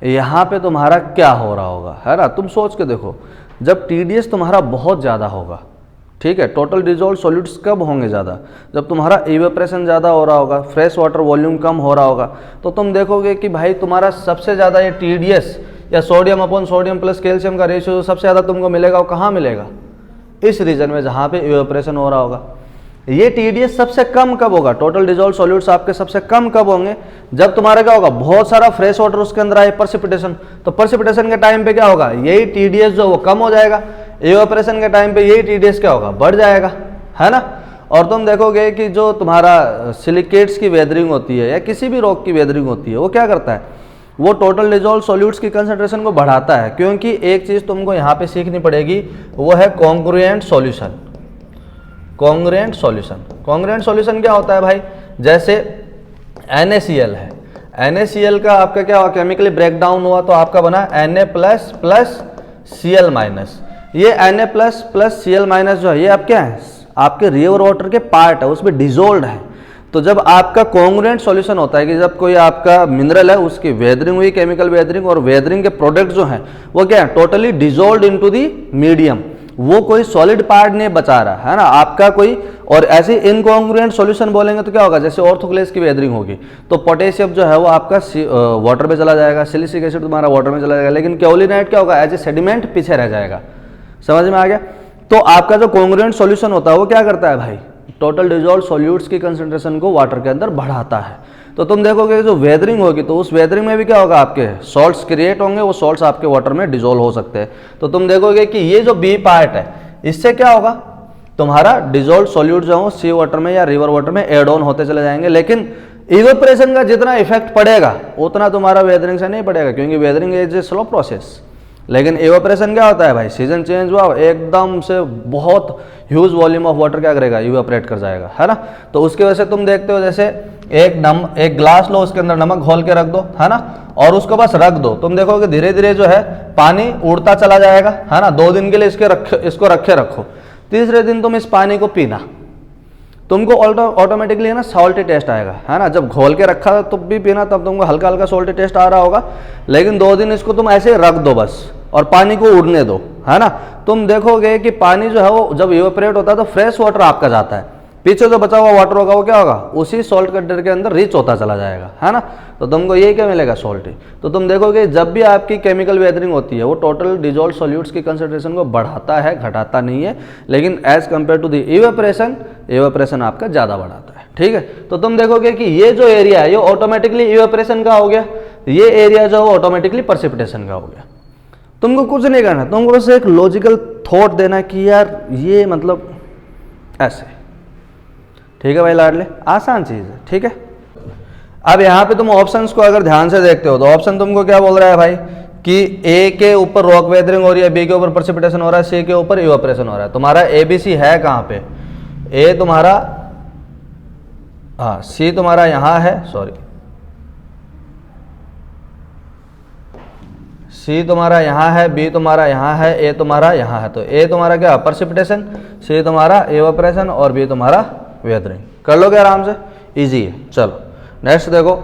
यहाँ पे तुम्हारा क्या हो रहा होगा, है ना। तुम सोच के देखो, जब टीडीएस तुम्हारा बहुत ज़्यादा होगा, ठीक है, टोटल डिजॉल्व सॉल्यूट्स कब होंगे ज़्यादा, जब तुम्हारा इवेपोरेशन ज़्यादा हो रहा होगा, फ्रेश वाटर वॉल्यूम कम हो रहा होगा। तो तुम देखोगे कि भाई तुम्हारा सबसे ज़्यादा ये टीडीएस या sodium upon sodium plus calcium का रेशियो सबसे ज़्यादा तुमको मिलेगा, वो कहाँ मिलेगा, इस रीजन में जहाँ पे इवेपोरेशन हो रहा होगा। ये टीडीएस सबसे कम कब होगा, टोटल डिजॉल्व सॉल्यूट्स आपके सबसे कम कब होंगे, जब तुम्हारा क्या होगा, बहुत सारा फ्रेश वाटर उसके अंदर आए, प्रेसिपिटेशन। तो प्रेसिपिटेशन के टाइम पे क्या होगा, यही टीडीएस जो वो कम हो जाएगा, इवेपोरेशन के टाइम पे यही टीडीएस क्या होगा, बढ़ जाएगा, है ना। और तुम देखोगे कि जो तुम्हारा सिलिकेट्स की वेदरिंग होती है या किसी भी रॉक की वेदरिंग होती है, वो क्या करता है, वो टोटल डिजॉल्व सॉल्यूट्स की कंसंट्रेशन को बढ़ाता है। क्योंकि एक चीज़ तुमको यहाँ पे सीखनी पड़ेगी, वो है congruent solution. Congruent solution, congruent solution क्या होता है भाई, जैसे NaCl है, NaCl का आपका क्या हुआ, केमिकली ब्रेक डाउन हुआ तो आपका बना Na plus plus Cl minus. ये Na plus plus Cl minus जो है, ये आप क्या है, आपके रिवर वाटर के पार्ट है, उसमें डिजोल्ड है। तो जब आपका कॉन्ग्रुएंट सॉल्यूशन होता है कि जब कोई आपका मिनरल है, उसकी वेदरिंग हुई, केमिकल वेदरिंग, और वेदरिंग के प्रोडक्ट जो हैं वो क्या है, totally dissolved into the medium, वो कोई सॉलिड पार्ट नहीं बचा रहा है ना आपका कोई। और ऐसे इनकॉन्ग्रुएंट सॉल्यूशन बोलेंगे तो क्या होगा, जैसे ऑर्थोक्लेस की वेदरिंग होगी तो पोटेशियम जो है वो आपका वाटर में चला जाएगा, सिलिसिक एसिड तुम्हारा वाटर में चला जाएगा, लेकिन कैओलिनाइट क्या होगा, एज ए सेडिमेंट पीछे रह जाएगा। समझ में आ गया। तो आपका जो कॉन्ग्रुएंट सॉल्यूशन होता है वो क्या करता है भाई, टोटल डिजॉल्व सॉल्यूट्स की कंसंट्रेशन को वाटर के अंदर बढ़ाता है। तो तुम देखोगे जो वेदरिंग होगी तो उस वेदरिंग में भी क्या होगा, आपके सॉल्ट्स क्रिएट होंगे, वो सॉल्ट्स आपके वाटर में डिजोल्व हो सकते हैं। तो तुम देखोगे कि ये जो बी पार्ट है इससे क्या होगा, तुम्हारा डिजोल्व सॉल्यूट जो है सी वाटर में या रिवर वाटर में एड ऑन होते चले जाएंगे, लेकिन इवेपोरेशन का जितना इफेक्ट पड़ेगा उतना तुम्हारा वेदरिंग से नहीं पड़ेगा, क्योंकि weathering is a slow process. लेकिन इवेपोरेशन क्या होता है भाई, सीजन चेंज हुआ एकदम से बहुत ह्यूज वॉल्यूम ऑफ वाटर क्या करेगा, इवेपोरेट कर जाएगा, है ना। तो उसकी वजह से तुम देखते हो जैसे एक ग्लास लो, उसके अंदर नमक घोल के रख दो, है ना, और उसको बस रख दो, तुम देखोगे धीरे धीरे जो है पानी उड़ता चला जाएगा, है ना। 2 दिन के लिए इसको रखे रखो, तीसरे दिन तुम इस पानी को पीना, तुमको ऑटोमेटिकली है ना सॉल्टी टेस्ट आएगा, है ना। जब घोल के रखा तब भी पीना तब तुमको हल्का हल्का सॉल्टी टेस्ट आ रहा होगा, लेकिन 2 दिन इसको तुम ऐसे रख दो बस और पानी को उड़ने दो, है ना। तुम देखोगे कि पानी जो है वो जब इवेपोरेट होता है तो फ्रेश वाटर आपका जाता है, पीछे जो बचा हुआ वाटर होगा वो क्या होगा, उसी सॉल्ट कंटेंट के अंदर रिच होता चला जाएगा, है ना। तो तुमको ये क्या मिलेगा, सॉल्टी। तो तुम देखोगे जब भी आपकी केमिकल वेदरिंग होती है वो टोटल डिजॉल्व सॉल्यूट्स की कंसंट्रेशन को बढ़ाता है, घटाता नहीं है, लेकिन as compare to the evaporation आपका ज़्यादा बढ़ाता है, ठीक है। तो तुम देखोगे कि ये जो एरिया है ये ऑटोमेटिकली इवेपोरेशन का हो गया, ये एरिया जो है ऑटोमेटिकली प्रेसिपिटेशन का हो गया। तुमको कुछ नहीं करना, तुमको बस एक लॉजिकल थॉट देना कि यार ये मतलब ऐसे, ठीक है भाई लाडले, आसान चीज़ है, ठीक है। अब यहाँ पे तुम ऑप्शंस को अगर ध्यान से देखते हो तो ऑप्शन तुमको क्या बोल रहा है भाई कि ए के ऊपर रॉक वेदरिंग हो रही है, बी के ऊपर प्रेसिपिटेशन हो रहा है, सी के ऊपर इवेपोरेशन हो रहा है। तुम्हारा ए बी सी है कहाँ पे, ए तुम्हारा, हाँ सी तुम्हारा यहाँ है, सॉरी सी तुम्हारा यहाँ है, बी तुम्हारा यहाँ है, ए तुम्हारा यहाँ है। तो ए तुम्हारा क्या प्रेसिपिटेशन, सी तुम्हारा इवेपोरेशन और बी तुम्हारा वेदरिंग। कर लोगे आराम से, इजी है। चलो नेक्स्ट देखो,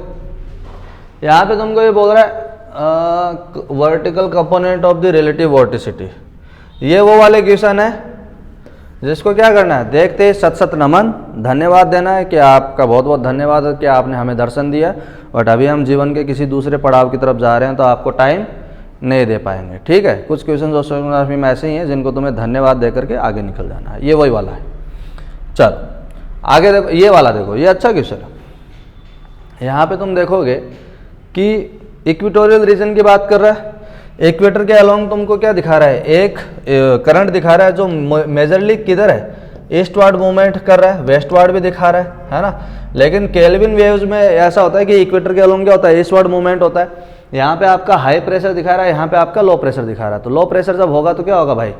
यहाँ पे तुमको ये बोल रहा है vertical component of the relative vorticity. ये वो वाले क्वेश्चन है जिसको क्या करना है, देखते ही सत सत नमन, धन्यवाद देना है कि आपका बहुत बहुत धन्यवाद कि आपने हमें दर्शन दिया, बट अभी हम जीवन के किसी दूसरे पड़ाव की तरफ जा रहे हैं तो आपको टाइम नहीं दे पाएंगे, ठीक है। कुछ क्वेश्चन ओशनोग्राफी में ऐसे ही हैं जिनको तुम्हें धन्यवाद दे करके आगे निकल जाना है, ये वही वाला है। चलो आगे देखो, ये वाला देखो, ये अच्छा क्वेश्चन है। यहाँ पे तुम देखोगे कि इक्वेटोरियल रीजन की बात कर रहा है, इक्वेटर के अलोंग तुमको क्या दिखा रहा है, एक करंट दिखा रहा है जो मेजरली किधर है, ईस्टवर्ड मूवमेंट कर रहा है, वेस्टवर्ड भी दिखा रहा है ना। लेकिन केल्विन वेव्स में ऐसा होता है कि इक्वेटर के अलोंग क्या होता है, ईस्टवर्ड मूवमेंट होता है। यहाँ पे आपका हाई प्रेशर दिखा रहा है, यहाँ पे आपका लो प्रेशर दिखा रहा है। तो लो प्रेशर जब होगा तो क्या होगा भाई,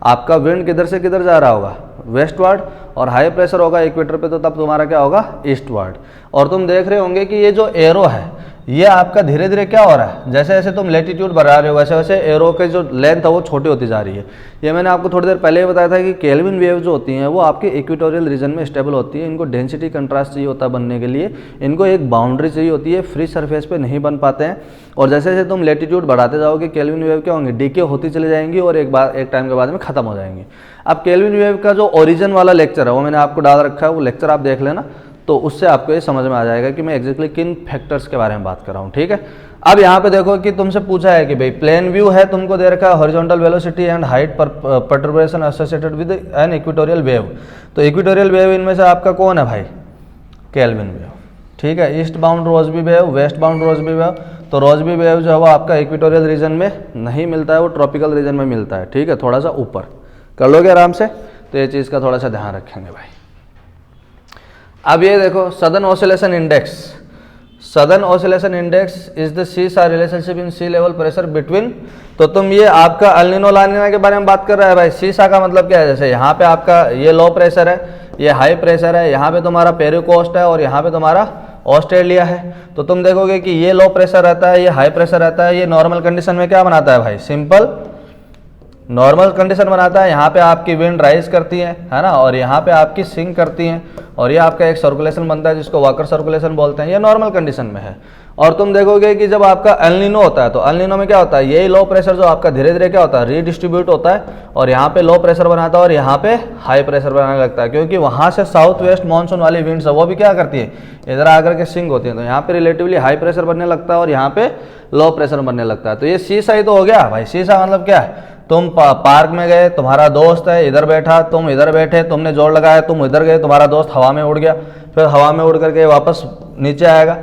आपका विंड किधर से किधर जा रहा होगा, वेस्टवर्ड, और हाई प्रेशर होगा इक्वेटर पे तो तब तुम्हारा क्या होगा, ईस्टवर्ड। और तुम देख रहे होंगे कि ये जो एरो है ये आपका धीरे धीरे क्या हो रहा है, जैसे जैसे तुम लेटीट्यूड बढ़ा रहे हो वैसे वैसे एरो की जो लेंथ है वो छोटी होती जा रही है। ये मैंने आपको थोड़ी देर पहले ही बताया था कि केल्विन वेव जो होती हैं वो आपके इक्वेटोरियल रीजन में स्टेबल होती है। इनको डेंसिटी कंट्रास्ट चाहिए होता है बनने के लिए, इनको एक बाउंड्री चाहिए होती है, फ्री सरफेस पे नहीं बन पाते हैं। और जैसे जैसे तुम लेटीट्यूड बढ़ाते जाओगे केल्विन वेव क्या होंगे, डीके होती चली जाएंगी और एक टाइम के बाद में खत्म हो जाएंगी। अब केल्विन वेव का जो ओरिजिन वाला लेक्चर है वो मैंने आपको डाल रखा है, वो लेक्चर आप देख लेना, तो उससे आपको ये समझ में आ जाएगा कि मैं एग्जैक्टली किन फैक्टर्स के बारे में बात कर रहा हूँ, ठीक है। अब यहाँ पे देखो कि तुमसे पूछा है कि भाई प्लेन व्यू है, तुमको दे रखा है हॉरिजॉन्टल वेलोसिटी एंड हाइट पर perturbation associated with an equatorial wave. तो इक्वेटोरियल वेव इनमें से आपका कौन है भाई, केल्विन वेव, ठीक है। East bound Rossby wave, west bound Rossby wave. तो रोजबी वेव जो है वो आपका इक्वेटोरियल रीजन में नहीं मिलता है, वो ट्रॉपिकल रीजन में मिलता है, ठीक है, थोड़ा सा ऊपर। कर लोगे आराम से, तो ये चीज़ का थोड़ा सा ध्यान रखेंगे भाई। अब ये देखो southern oscillation index, southern oscillation index is the seesaw relationship in sea level pressure between. तो तुम ये आपका अल नीनो ला नीना के बारे में बात कर रहा है भाई। सीसा का मतलब क्या है, जैसे यहाँ पे आपका ये लो प्रेशर है, ये हाई प्रेशर है, यहाँ पे तुम्हारा पेरू कोस्ट है और यहाँ पे तुम्हारा ऑस्ट्रेलिया है। तो तुम देखोगे कि ये लो प्रेशर रहता है, ये हाई प्रेशर रहता है। ये नॉर्मल कंडीशन में क्या बनाता है भाई, सिंपल नॉर्मल कंडीशन बनाता है। यहाँ पे आपकी विंड राइज करती है ना, और यहाँ पे आपकी सिंक करती हैं, और ये आपका एक सर्कुलेशन बनता है जिसको वाकर सर्कुलेशन बोलते हैं। ये नॉर्मल कंडीशन में है। और तुम देखोगे कि जब आपका एल नीनो होता है तो एल नीनो में क्या होता है, यही लो प्रेशर जो आपका धीरे धीरे क्या होता है, रीडिस्ट्रीब्यूट होता है, और यहाँ पे लो प्रेशर बनाता है और यहाँ पे हाई प्रेशर बनाने लगता है, क्योंकि वहाँ से साउथ वेस्ट मानसून वाली विंड्स है वो भी क्या करती है, इधर आकर के सिंक होती है। तो यहाँ पे रिलेटिवली हाई प्रेशर बनने लगता है और यहाँ पे लो प्रेशर बनने लगता है। तो ये सीसा ही तो हो गया भाई। सीसा मतलब क्या है, तुम पार्क में गए, तुम्हारा दोस्त है इधर बैठा, तुम इधर बैठे, तुमने जोर लगाया, तुम इधर गए, तुम्हारा दोस्त हवा में उड़ गया, फिर हवा में उड़ करके वापस नीचे आएगा,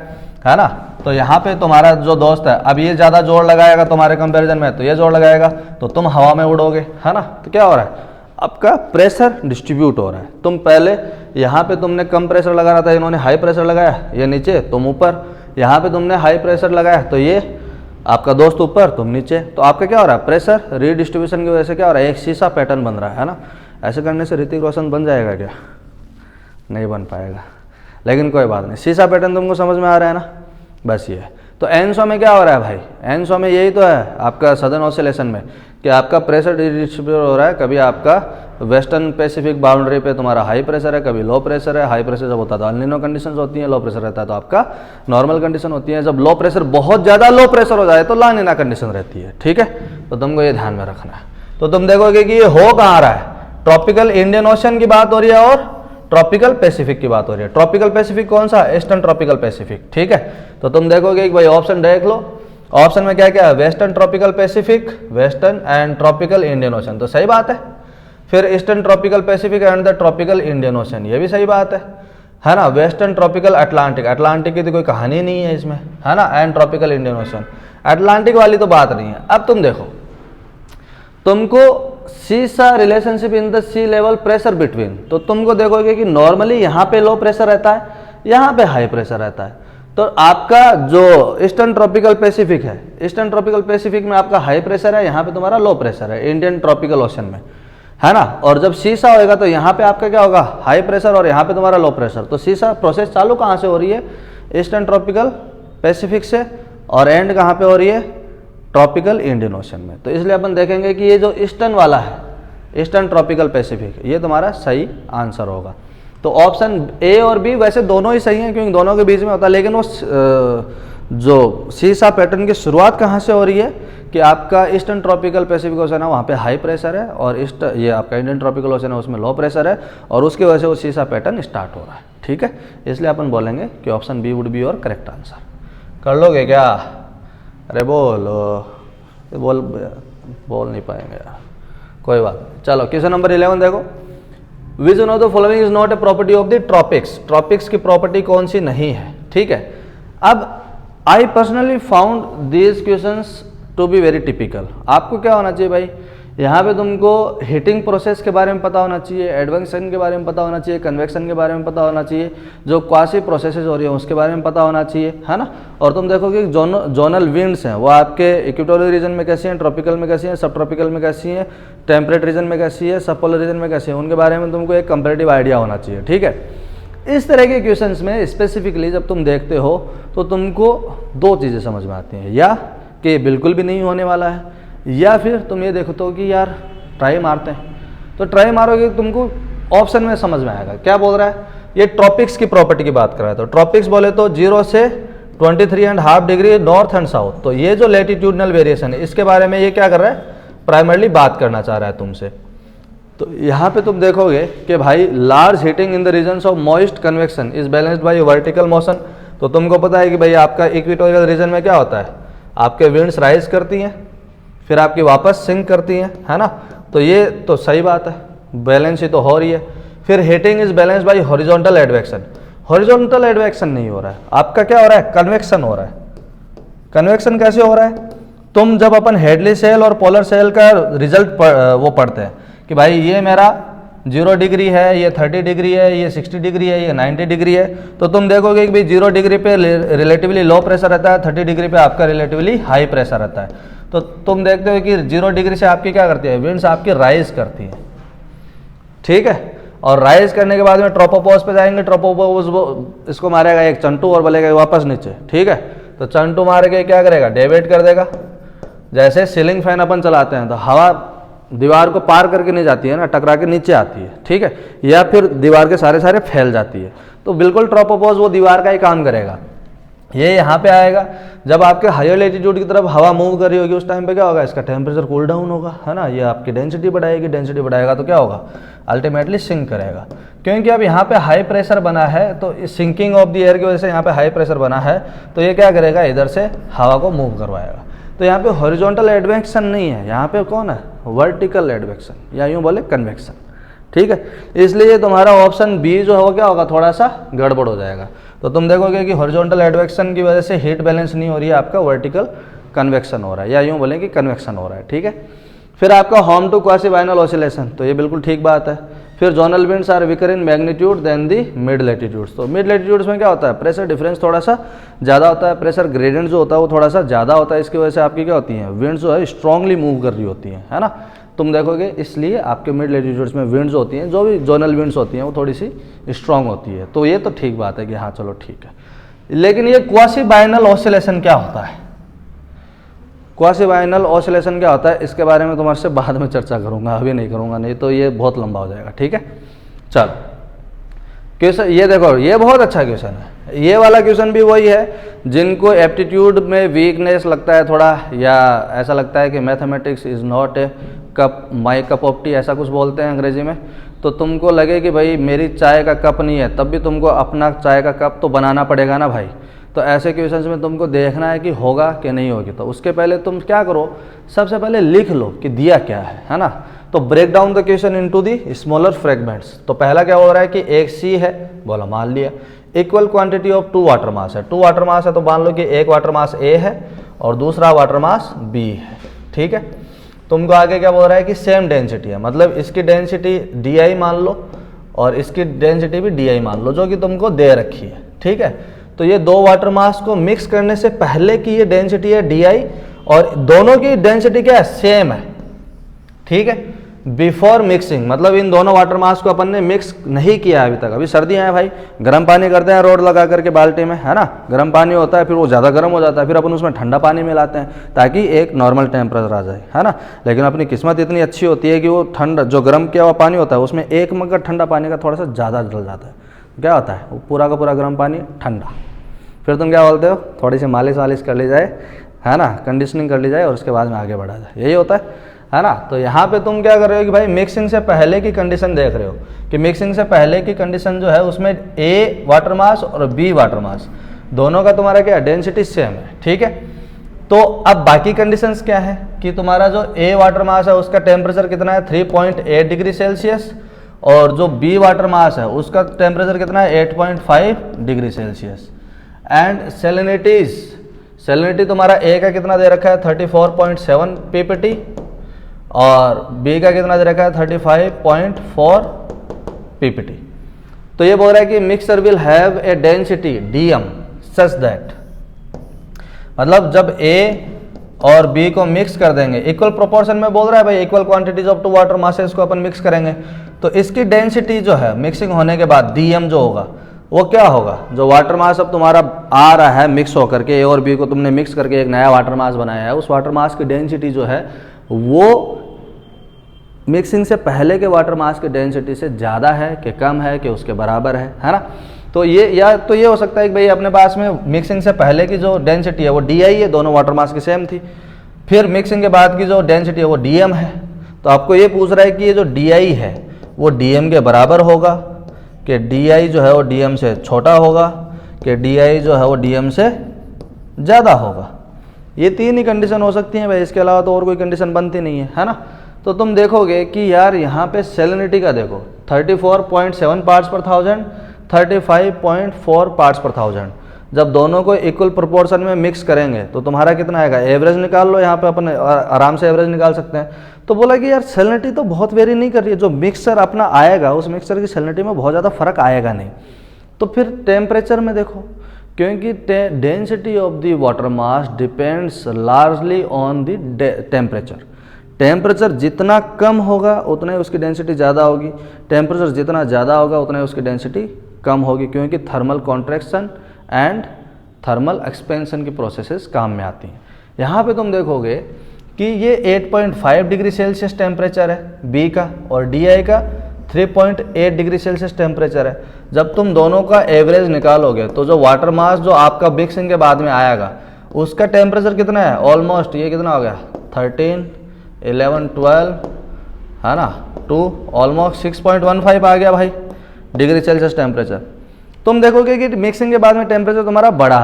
है ना। तो यहाँ पे तुम्हारा जो दोस्त है अब ये ज़्यादा जोर लगाएगा तुम्हारे कंपैरिजन में, तो ये जोर लगाएगा तो तुम हवा में उड़ोगे, है ना। तो क्या हो रहा है, आपका प्रेशर डिस्ट्रीब्यूट हो रहा है। तुम पहले यहाँ पे तुमने कम प्रेशर लगाना था, इन्होंने हाई प्रेशर लगाया, ये नीचे तुम ऊपर, यहाँ पे तुमने हाई प्रेशर लगाया तो ये आपका दोस्त ऊपर तुम नीचे। तो आपका क्या हो रहा है, प्रेशर रीडिस्ट्रीब्यूशन की वजह से क्या हो रहा है, एक शीशा पैटर्न बन रहा है ना। ऐसे करने से ऋतिक रोशन बन जाएगा क्या, नहीं बन पाएगा, लेकिन कोई बात नहीं, शीशा पैटर्न तुमको समझ में आ रहा है ना, बस ये है। तो एनसो में क्या हो रहा है भाई, एनसो में यही तो है आपका सदर्न ऑसिलेशन में कि आपका प्रेशर डिस्ट्रीब्यूट हो रहा है। कभी आपका वेस्टर्न पैसिफिक बाउंड्री पे तुम्हारा हाई प्रेशर है, कभी लो प्रेशर है। हाई प्रेशर जब होता है तो अल्निनो कंडीशंस होती हैं, लो प्रेशर रहता है तो आपका नॉर्मल कंडीशन होती है। जब लो प्रेशर बहुत ज़्यादा लो प्रेशर हो जाए तो लानिना कंडीशन रहती है, ठीक है। तो तुमको ये ध्यान में रखना है। तो तुम देखोगे कि ये हो कहाँ रहा है, ट्रॉपिकल इंडियन ओशन की बात हो रही है और ट्रॉपिकल पैसिफिक की बात हो रही है। ट्रॉपिकल पैसिफिक कौन सा, ईस्टर्न ट्रॉपिकल पैसिफिक, ठीक है। तो तुम देखोगे कि भाई ऑप्शन देख लो, ऑप्शन में क्या क्या है, western tropical Pacific, western and tropical Indian ocean, तो सही बात है। फिर eastern tropical Pacific and the tropical Indian ocean, ये भी सही बात है ना। वेस्टर्न ट्रॉपिकल अटलांटिक, अटलांटिक की तो कोई कहानी नहीं है इसमें, है ना। And tropical Indian ocean, Atlantic वाली तो बात नहीं है। अब तुम देखो, तुमको seesaw relationship in the sea level pressure between, तो तुमको देखोगे कि नॉर्मली यहाँ पे लो प्रेशर रहता है, यहाँ पे हाई प्रेशर रहता है। तो आपका जो ईस्टर्न ट्रॉपिकल पैसिफिक है, ईस्टर्न ट्रॉपिकल पैसिफिक में आपका हाई प्रेशर है, यहाँ पे तुम्हारा लो प्रेशर है इंडियन ट्रॉपिकल ओशन में, है ना। और जब सी-सा होएगा तो यहाँ पे आपका क्या होगा, हाई प्रेशर, और यहाँ पे तुम्हारा लो प्रेशर। तो सी-सा प्रोसेस चालू कहाँ से हो रही है, ईस्टर्न ट्रॉपिकल पैसिफिक से, और एंड कहाँ पे हो रही है, ट्रॉपिकल इंडियन ओशन में। तो इसलिए अपन देखेंगे कि ये जो ईस्टर्न वाला है, ईस्टर्न ट्रॉपिकल पैसिफिक, ये तुम्हारा सही आंसर होगा। तो ऑप्शन ए और बी वैसे दोनों ही सही हैं क्योंकि दोनों के बीच में होता है, लेकिन वो जो सी-सा पैटर्न की शुरुआत कहाँ से हो रही है कि आपका ईस्टर्न ट्रॉपिकल पैसिफिक ओशन है, वहाँ पे हाई प्रेशर है, और ये आपका इंडियन ट्रॉपिकल ओशन है, उसमें लो प्रेशर है, और उसकी वजह से वो सी-सा पैटर्न स्टार्ट हो रहा है, ठीक है। इसलिए अपन बोलेंगे कि option B would be your correct answer. कर लोगे क्या, अरे बोल नहीं पाएंगे यार, कोई बात नहीं। चलो क्वेश्चन नंबर 11 देखो, which one of the following is not a property of the tropics, tropics की प्रॉपर्टी कौन सी नहीं है, ठीक है। अब I personally found these questions to be very typical. आपको क्या होना चाहिए भाई, यहाँ पे तुमको हीटिंग प्रोसेस के बारे में पता होना चाहिए, एडवेंशन के बारे में पता होना चाहिए, कन्वेक्शन के बारे में पता होना चाहिए, जो क्वासी प्रोसेसेस हो रही है उसके बारे में पता होना चाहिए, है ना। और तुम देखोगे जोनल विंड्स हैं वो आपके इक्वेटोरियल रीजन में कैसी हैं, ट्रॉपिकल में कैसी हैं, सब ट्रॉपिकल में कैसी हैं, टेम्परेट रीजन में कैसी है, सब पोलर रीजन में कैसी है, उनके बारे में तुमको एक कंपेरेटिव आइडिया होना चाहिए, ठीक है। इस तरह के क्वेश्चंस में स्पेसिफिकली जब तुम देखते हो तो तुमको दो चीज़ें समझ में आती हैं, या कि बिल्कुल भी नहीं होने वाला है, या फिर तुम ये देखो तो कि यार ट्राई मारते हैं। तो ट्राई मारोगे तुमको ऑप्शन में समझ में आएगा क्या बोल रहा है, ये ट्रॉपिक्स की प्रॉपर्टी की बात कर रहा है। तो ट्रॉपिक्स बोले तो 0 से 23.5 डिग्री नॉर्थ एंड साउथ, तो ये जो लैटिट्यूडनल वेरिएशन है इसके बारे में ये क्या कर रहा है, प्राइमरली बात करना चाह रहा है तुमसे। तो यहाँ पे तुम देखोगे कि भाई large heating in the regions of moist convection is balanced by vertical motion. तो तुमको पता है कि भाई आपका इक्वेटोरियल रीजन में क्या होता है, आपके विंड्स राइज करती हैं फिर आपकी वापस सिंक करती हैं, है ना। तो ये तो सही बात है, बैलेंस ही तो हो रही है। फिर heating is balanced bye horizontal advection, horizontal advection नहीं हो रहा है, आपका क्या हो रहा है, कन्वेक्शन हो रहा है। कन्वेक्शन कैसे हो रहा है, तुम जब अपन हेडली सेल और पोलर सेल का रिजल्ट वो पढ़ते हैं कि भाई ये मेरा 0 डिग्री है, ये 30 डिग्री है, ये 60 डिग्री है, ये 90 डिग्री है, तो तुम देखोगे कि भाई 0 डिग्री पे रिलेटिवली लो प्रेशर रहता है, 30 डिग्री पे आपका रिलेटिवली हाई प्रेशर रहता है। तो तुम देखते हो कि 0 डिग्री से आपकी क्या करती है, विंड्स आपकी राइज करती है, ठीक है। और राइज करने के बाद में ट्रोपोपॉज पे जाएंगे, ट्रोपोपॉज इसको मारेगा एक चंटू और बोलेगा वापस नीचे, ठीक है। तो चंटू मार के क्या करेगा, डेविएट कर देगा। जैसे सीलिंग फैन अपन चलाते हैं तो हवा दीवार को पार करके नहीं जाती है ना, टकरा के नीचे आती है, ठीक है, या फिर दीवार के सारे फैल जाती है। तो बिल्कुल ट्रोपोपॉज वो दीवार का ही काम करेगा। ये यहाँ पे आएगा, जब आपके हायर एल्टीट्यूड की तरफ हवा मूव कर रही होगी उस टाइम पे क्या होगा, इसका टेम्परेचर कूल डाउन होगा, है ना। ये आपकी डेंसिटी बढ़ाएगी, डेंसिटी बढ़ाएगा तो क्या होगा, अल्टीमेटली सिंक करेगा। क्योंकि अब यहाँ पे हाई प्रेशर बना है, तो इस सिंकिंग ऑफ द एयर की वजह से यहाँ पे हाई प्रेशर बना है, तो ये क्या करेगा, इधर से हवा को मूव करवाएगा। तो यहाँ पे हॉरिजॉन्टल एडवेक्शन नहीं है, यहाँ पे कौन है, वर्टिकल एडवेक्शन या यूँ बोले कन्वेक्शन, ठीक है। इसलिए तुम्हारा ऑप्शन बी जो है वो क्या होगा, थोड़ा सा गड़बड़ हो जाएगा। तो तुम देखोगे कि हॉरिजॉन्टल एडवेक्शन की वजह से हीट बैलेंस नहीं हो रही है, आपका वर्टिकल कन्वेक्शन हो रहा है, या यूँ बोलें कि कन्वेक्शन हो रहा है, ठीक है। फिर आपका home to quasi biennial oscillation, तो ये बिल्कुल ठीक बात है। फिर zonal winds are weaker in magnitude than the mid latitudes, तो मिड लैटिट्यूड्स में क्या होता है, प्रेशर डिफरेंस थोड़ा सा ज़्यादा होता है, प्रेशर ग्रेडियंट जो होता है वो थोड़ा सा ज़्यादा होता है, इसकी वजह से आपकी क्या होती है, विंड्स जो है स्ट्रांगली मूव कर रही होती है ना। तुम देखोगे इसलिए आपके मिड लैटिट्यूड्स में विंड्स होती हैं, जो भी जोनल विंड्स होती हैं वो थोड़ी सी स्ट्रांग होती है। तो ये तो ठीक बात है कि हाँ चलो ठीक है। लेकिन ये क्वासी बाइनल ऑसिलेशन क्या होता है, क्वासी बाइनल ऑसिलेशन क्या होता है, इसके बारे में तुम्हारे से बाद में चर्चा करूंगा, अभी नहीं करूंगा, नहीं तो ये बहुत लंबा हो जाएगा, ठीक है। चलो क्वेश्चन ये देखो, ये बहुत अच्छा क्वेश्चन है। ये वाला क्वेश्चन भी वही है जिनको एप्टीट्यूड में वीकनेस लगता है थोड़ा, या ऐसा लगता है कि mathematics is not a cup my cup of T, ऐसा कुछ बोलते हैं अंग्रेजी में। तो तुमको लगे कि भाई मेरी चाय का कप नहीं है, तब भी तुमको अपना चाय का कप तो बनाना पड़ेगा ना भाई। तो ऐसे क्वेश्चंस में तुमको देखना है कि होगा कि नहीं होगी। तो उसके पहले तुम क्या करो, सबसे पहले लिख लो कि दिया क्या है ना। तो break down the question into the smaller fragments. तो पहला क्या हो रहा है कि एक सी है, बोला मान लिया, equal quantity of 2 water mass है। 2 वाटर मास है तो मान लो कि एक वाटर मास ए है और दूसरा वाटर मास बी है, ठीक है। तुमको आगे क्या बोल रहा है कि सेम डेंसिटी है, मतलब इसकी डेंसिटी डी आई मान लो और इसकी डेंसिटी भी डी आई मान लो, जो कि तुमको दे रखी है, ठीक है। तो ये 2 वाटर मास को मिक्स करने से पहले की ये डेंसिटी है डी आई, और दोनों की डेंसिटी क्या है, सेम है, ठीक है। बिफोर मिक्सिंग, मतलब इन दोनों वाटर मास को अपन ने मिक्स नहीं किया अभी तक। अभी सर्दियाँ हैं भाई, गर्म पानी करते हैं रोड लगा करके बाल्टी में, है ना, गर्म पानी होता है, फिर वो ज़्यादा गर्म हो जाता है, फिर अपन उसमें ठंडा पानी मिलाते हैं ताकि एक नॉर्मल टेम्परेचर आ जाए, है ना। लेकिन अपनी किस्मत इतनी अच्छी होती है कि वो ठंडा जो गर्म किया हुआ पानी होता है उसमें एक मग्गा ठंडा पानी का थोड़ा सा ज़्यादा डल जाता है। क्या होता है, वो पूरा का पूरा गर्म पानी ठंडा। फिर तुम क्या बोलते हो, थोड़ी सी मालिश वालिश कर ली जाए, है ना, कंडीशनिंग कर ली जाए और उसके बाद में आगे बढ़ा जाए, यही होता है ना। तो यहाँ पे तुम क्या कर रहे हो कि भाई मिक्सिंग से पहले की कंडीशन देख रहे हो कि मिक्सिंग से पहले की कंडीशन जो है उसमें ए वाटर मास और बी वाटर मास दोनों का तुम्हारा क्या डेंसिटी सेम है, ठीक है। तो अब बाकी कंडीशंस क्या है कि तुम्हारा जो ए वाटर मास है उसका टेम्परेचर कितना है 3.8 डिग्री सेल्सियस, और जो बी वाटर मास है उसका टेम्परेचर कितना है 8.5 डिग्री सेल्सियस। एंड सेलिनिटी तुम्हारा ए का कितना दे रखा है 34.7 पीपीटी और बी का कितना दे रखा है 35.4 पीपीटी। तो ये बोल रहा है कि mixer will have a density DM such that, मतलब जब ए और बी को मिक्स कर देंगे इक्वल प्रोपोर्शन में, बोल रहा है भाई equal quantities of 2 water masses को अपन मिक्स करेंगे, तो इसकी डेंसिटी जो है मिक्सिंग होने के बाद डीएम जो होगा वो क्या होगा, जो वाटर मास अब तुम्हारा आ रहा है मिक्स होकर के, ए और बी को तुमने मिक्स करके एक नया वाटर मास बनाया है, उस वाटर मास की डेंसिटी जो है वो मिक्सिंग से पहले के वाटर मास की डेंसिटी से ज़्यादा है कि कम है कि उसके बराबर है ना। तो ये या तो ये हो सकता है कि भाई अपने पास में मिक्सिंग से पहले की जो डेंसिटी है वो डी आई है, दोनों वाटर मास की सेम थी, फिर मिक्सिंग के बाद की जो डेंसिटी है वो डी एम है। तो आपको ये पूछ रहा है कि ये जो डी आई है वो डी एम के बराबर होगा कि डी आई जो है वो डी एम से छोटा होगा कि डी आई जो है वो डी एम से ज़्यादा होगा। ये 3 ही कंडीशन हो सकती हैं भाई, इसके अलावा तो और कोई कंडीशन बनती नहीं है ना। तो तुम देखोगे कि यार यहाँ पे सेलिनिटी का देखो 34.7 पार्ट्स पर 1000, 35.4 पार्ट्स पर 1000, जब दोनों को इक्वल प्रोपोर्शन में मिक्स करेंगे तो तुम्हारा कितना आएगा, एवरेज निकाल लो, यहाँ पे अपन आराम से एवरेज निकाल सकते हैं। तो बोला कि यार सेलिनिटी तो बहुत वेरी नहीं कर रही है, जो मिक्सर अपना आएगा उस मिक्सर की सेलिनिटी में बहुत ज़्यादा फर्क आएगा नहीं। तो फिर टेम्परेचर में देखो, क्योंकि density of the water mass depends largely on the temperature. Temperature जितना कम होगा उतना ही उसकी डेंसिटी ज़्यादा होगी, टेम्परेचर जितना ज़्यादा होगा उतना ही उसकी डेंसिटी कम होगी, क्योंकि thermal contraction and thermal expansion की प्रोसेसेस काम में आती हैं। यहाँ पे तुम देखोगे कि ये 8.5 डिग्री सेल्सियस टेम्परेचर है बी का और डी आई का 3.8 डिग्री सेल्सियस टेम्परेचर है। जब तुम दोनों का एवरेज निकालोगे तो जो वाटर मास जो आपका मिक्सिंग के बाद में आएगा उसका टेम्परेचर कितना है, ऑलमोस्ट ये कितना हो गया 13, 11, 12 है ना, 2 ऑलमोस्ट 6.15 आ गया भाई डिग्री सेल्सियस टेम्परेचर। तुम देखोगे कि मिक्सिंग के बाद में टेम्परेचर तुम्हारा बढ़ा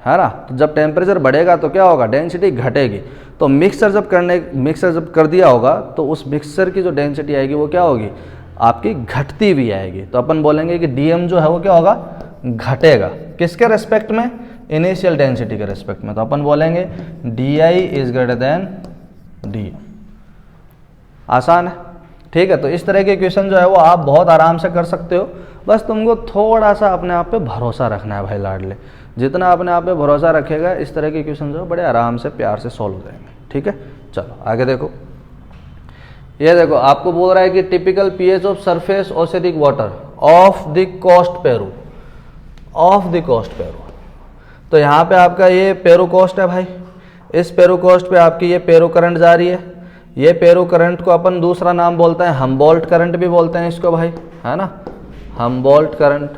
है ना। तो जब टेम्परेचर बढ़ेगा तो क्या होगा, डेंसिटी घटेगी। तो मिक्सचर जब कर दिया होगा तो उस मिक्सचर की जो डेंसिटी आएगी वो क्या होगी, आपकी घटती भी आएगी। तो अपन बोलेंगे कि डीएम जो है वो क्या होगा, घटेगा। किसके रेस्पेक्ट में, इनिशियल डेंसिटी के रेस्पेक्ट में। तो अपन बोलेंगे D I is greater than D. आसान है, ठीक है। तो इस तरह के क्वेश्चन जो है वो आप बहुत आराम से कर सकते हो। बस तुमको थोड़ा सा अपने आप पे भरोसा रखना है भाई लाडले। जितना अपने आप पे भरोसा रखेगा इस तरह के क्वेश्चन जो है बड़े आराम से प्यार से सॉल्व हो जाएंगे, ठीक है। चलो आगे देखो, ये देखो आपको बोल रहा है कि typical pH of surface oceanic water off the coast Peru, off the coast Peru. तो यहाँ पे आपका ये पेरू कोस्ट है भाई, इस पेरू कोस्ट पे आपकी ये पेरू करंट जा रही है। ये पेरू करंट को अपन दूसरा नाम बोलते हैं हम्बोल्ट करंट भी बोलते हैं इसको भाई, है ना, हम्बोल्ट करंट।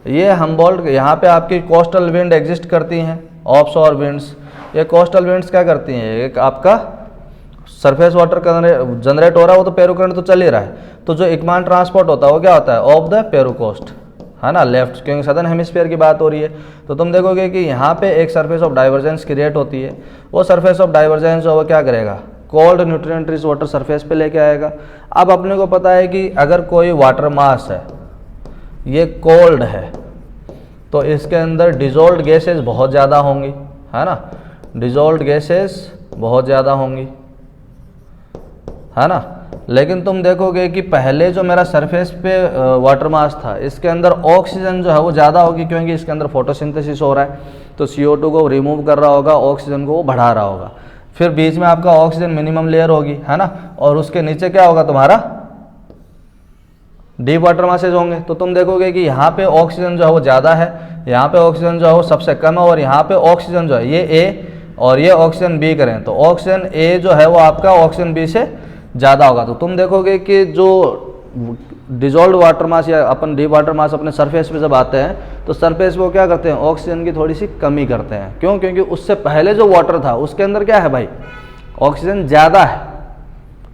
ये हम्बोल्ट, यहाँ पे आपकी कोस्टल विंड एग्जिस्ट करती हैं, ऑफशोर विंड्स। ये कोस्टल विंड्स क्या करती हैं, एक आपका सरफेस वाटर जनरेट हो रहा है, वो तो पेरू करंट तो चल ही रहा है। तो जो इकमान ट्रांसपोर्ट होता है वो क्या होता है, ऑफ द पेरू कोस्ट, है ना, लेफ्ट, क्योंकि सदर्न हेमिस्फीयर की बात हो रही है। तो तुम देखोगे कि यहाँ पे एक सरफेस ऑफ डाइवर्जेंस क्रिएट होती है। वो सरफेस ऑफ डाइवर्जेंस जो वो क्या करेगा, cold nutrient rich water surface पे लेके आएगा। अब अपने को पता है कि अगर कोई वाटर मास है ये कोल्ड है तो इसके अंदर डिजोल्व्ड गैसेस बहुत ज़्यादा होंगी, है ना, डिजोल्व्ड गैसेस बहुत ज़्यादा होंगी, है ना। लेकिन तुम देखोगे कि पहले जो मेरा सरफेस पे वाटर मास था इसके अंदर ऑक्सीजन जो है वो ज़्यादा होगी, क्योंकि इसके अंदर फोटोसिंथेसिस हो रहा है। तो CO2 को रिमूव कर रहा होगा, ऑक्सीजन को वो बढ़ा रहा होगा। फिर बीच में आपका ऑक्सीजन मिनिमम लेयर होगी, है ना, और उसके नीचे क्या होगा तुम्हारा डीप वाटर मासेज होंगे। तो तुम देखोगे कि यहाँ पे ऑक्सीजन जो है वो ज़्यादा है, यहाँ पे ऑक्सीजन जो है वो सबसे कम है, और यहाँ पे ऑक्सीजन जो है ये A और ये ऑक्सीजन B करें तो ऑक्सीजन A जो है वो आपका ऑक्सीजन B से ज़्यादा होगा। तो तुम देखोगे कि जो डिजोल्व वाटर मास या अपन डीप वाटर मास अपने सरफेस पे जब आते हैं तो सरफेस पे वो क्या करते हैं, ऑक्सीजन की थोड़ी सी कमी करते हैं। क्यों, क्योंकि उससे पहले जो वाटर था उसके अंदर क्या है भाई, ऑक्सीजन ज़्यादा है।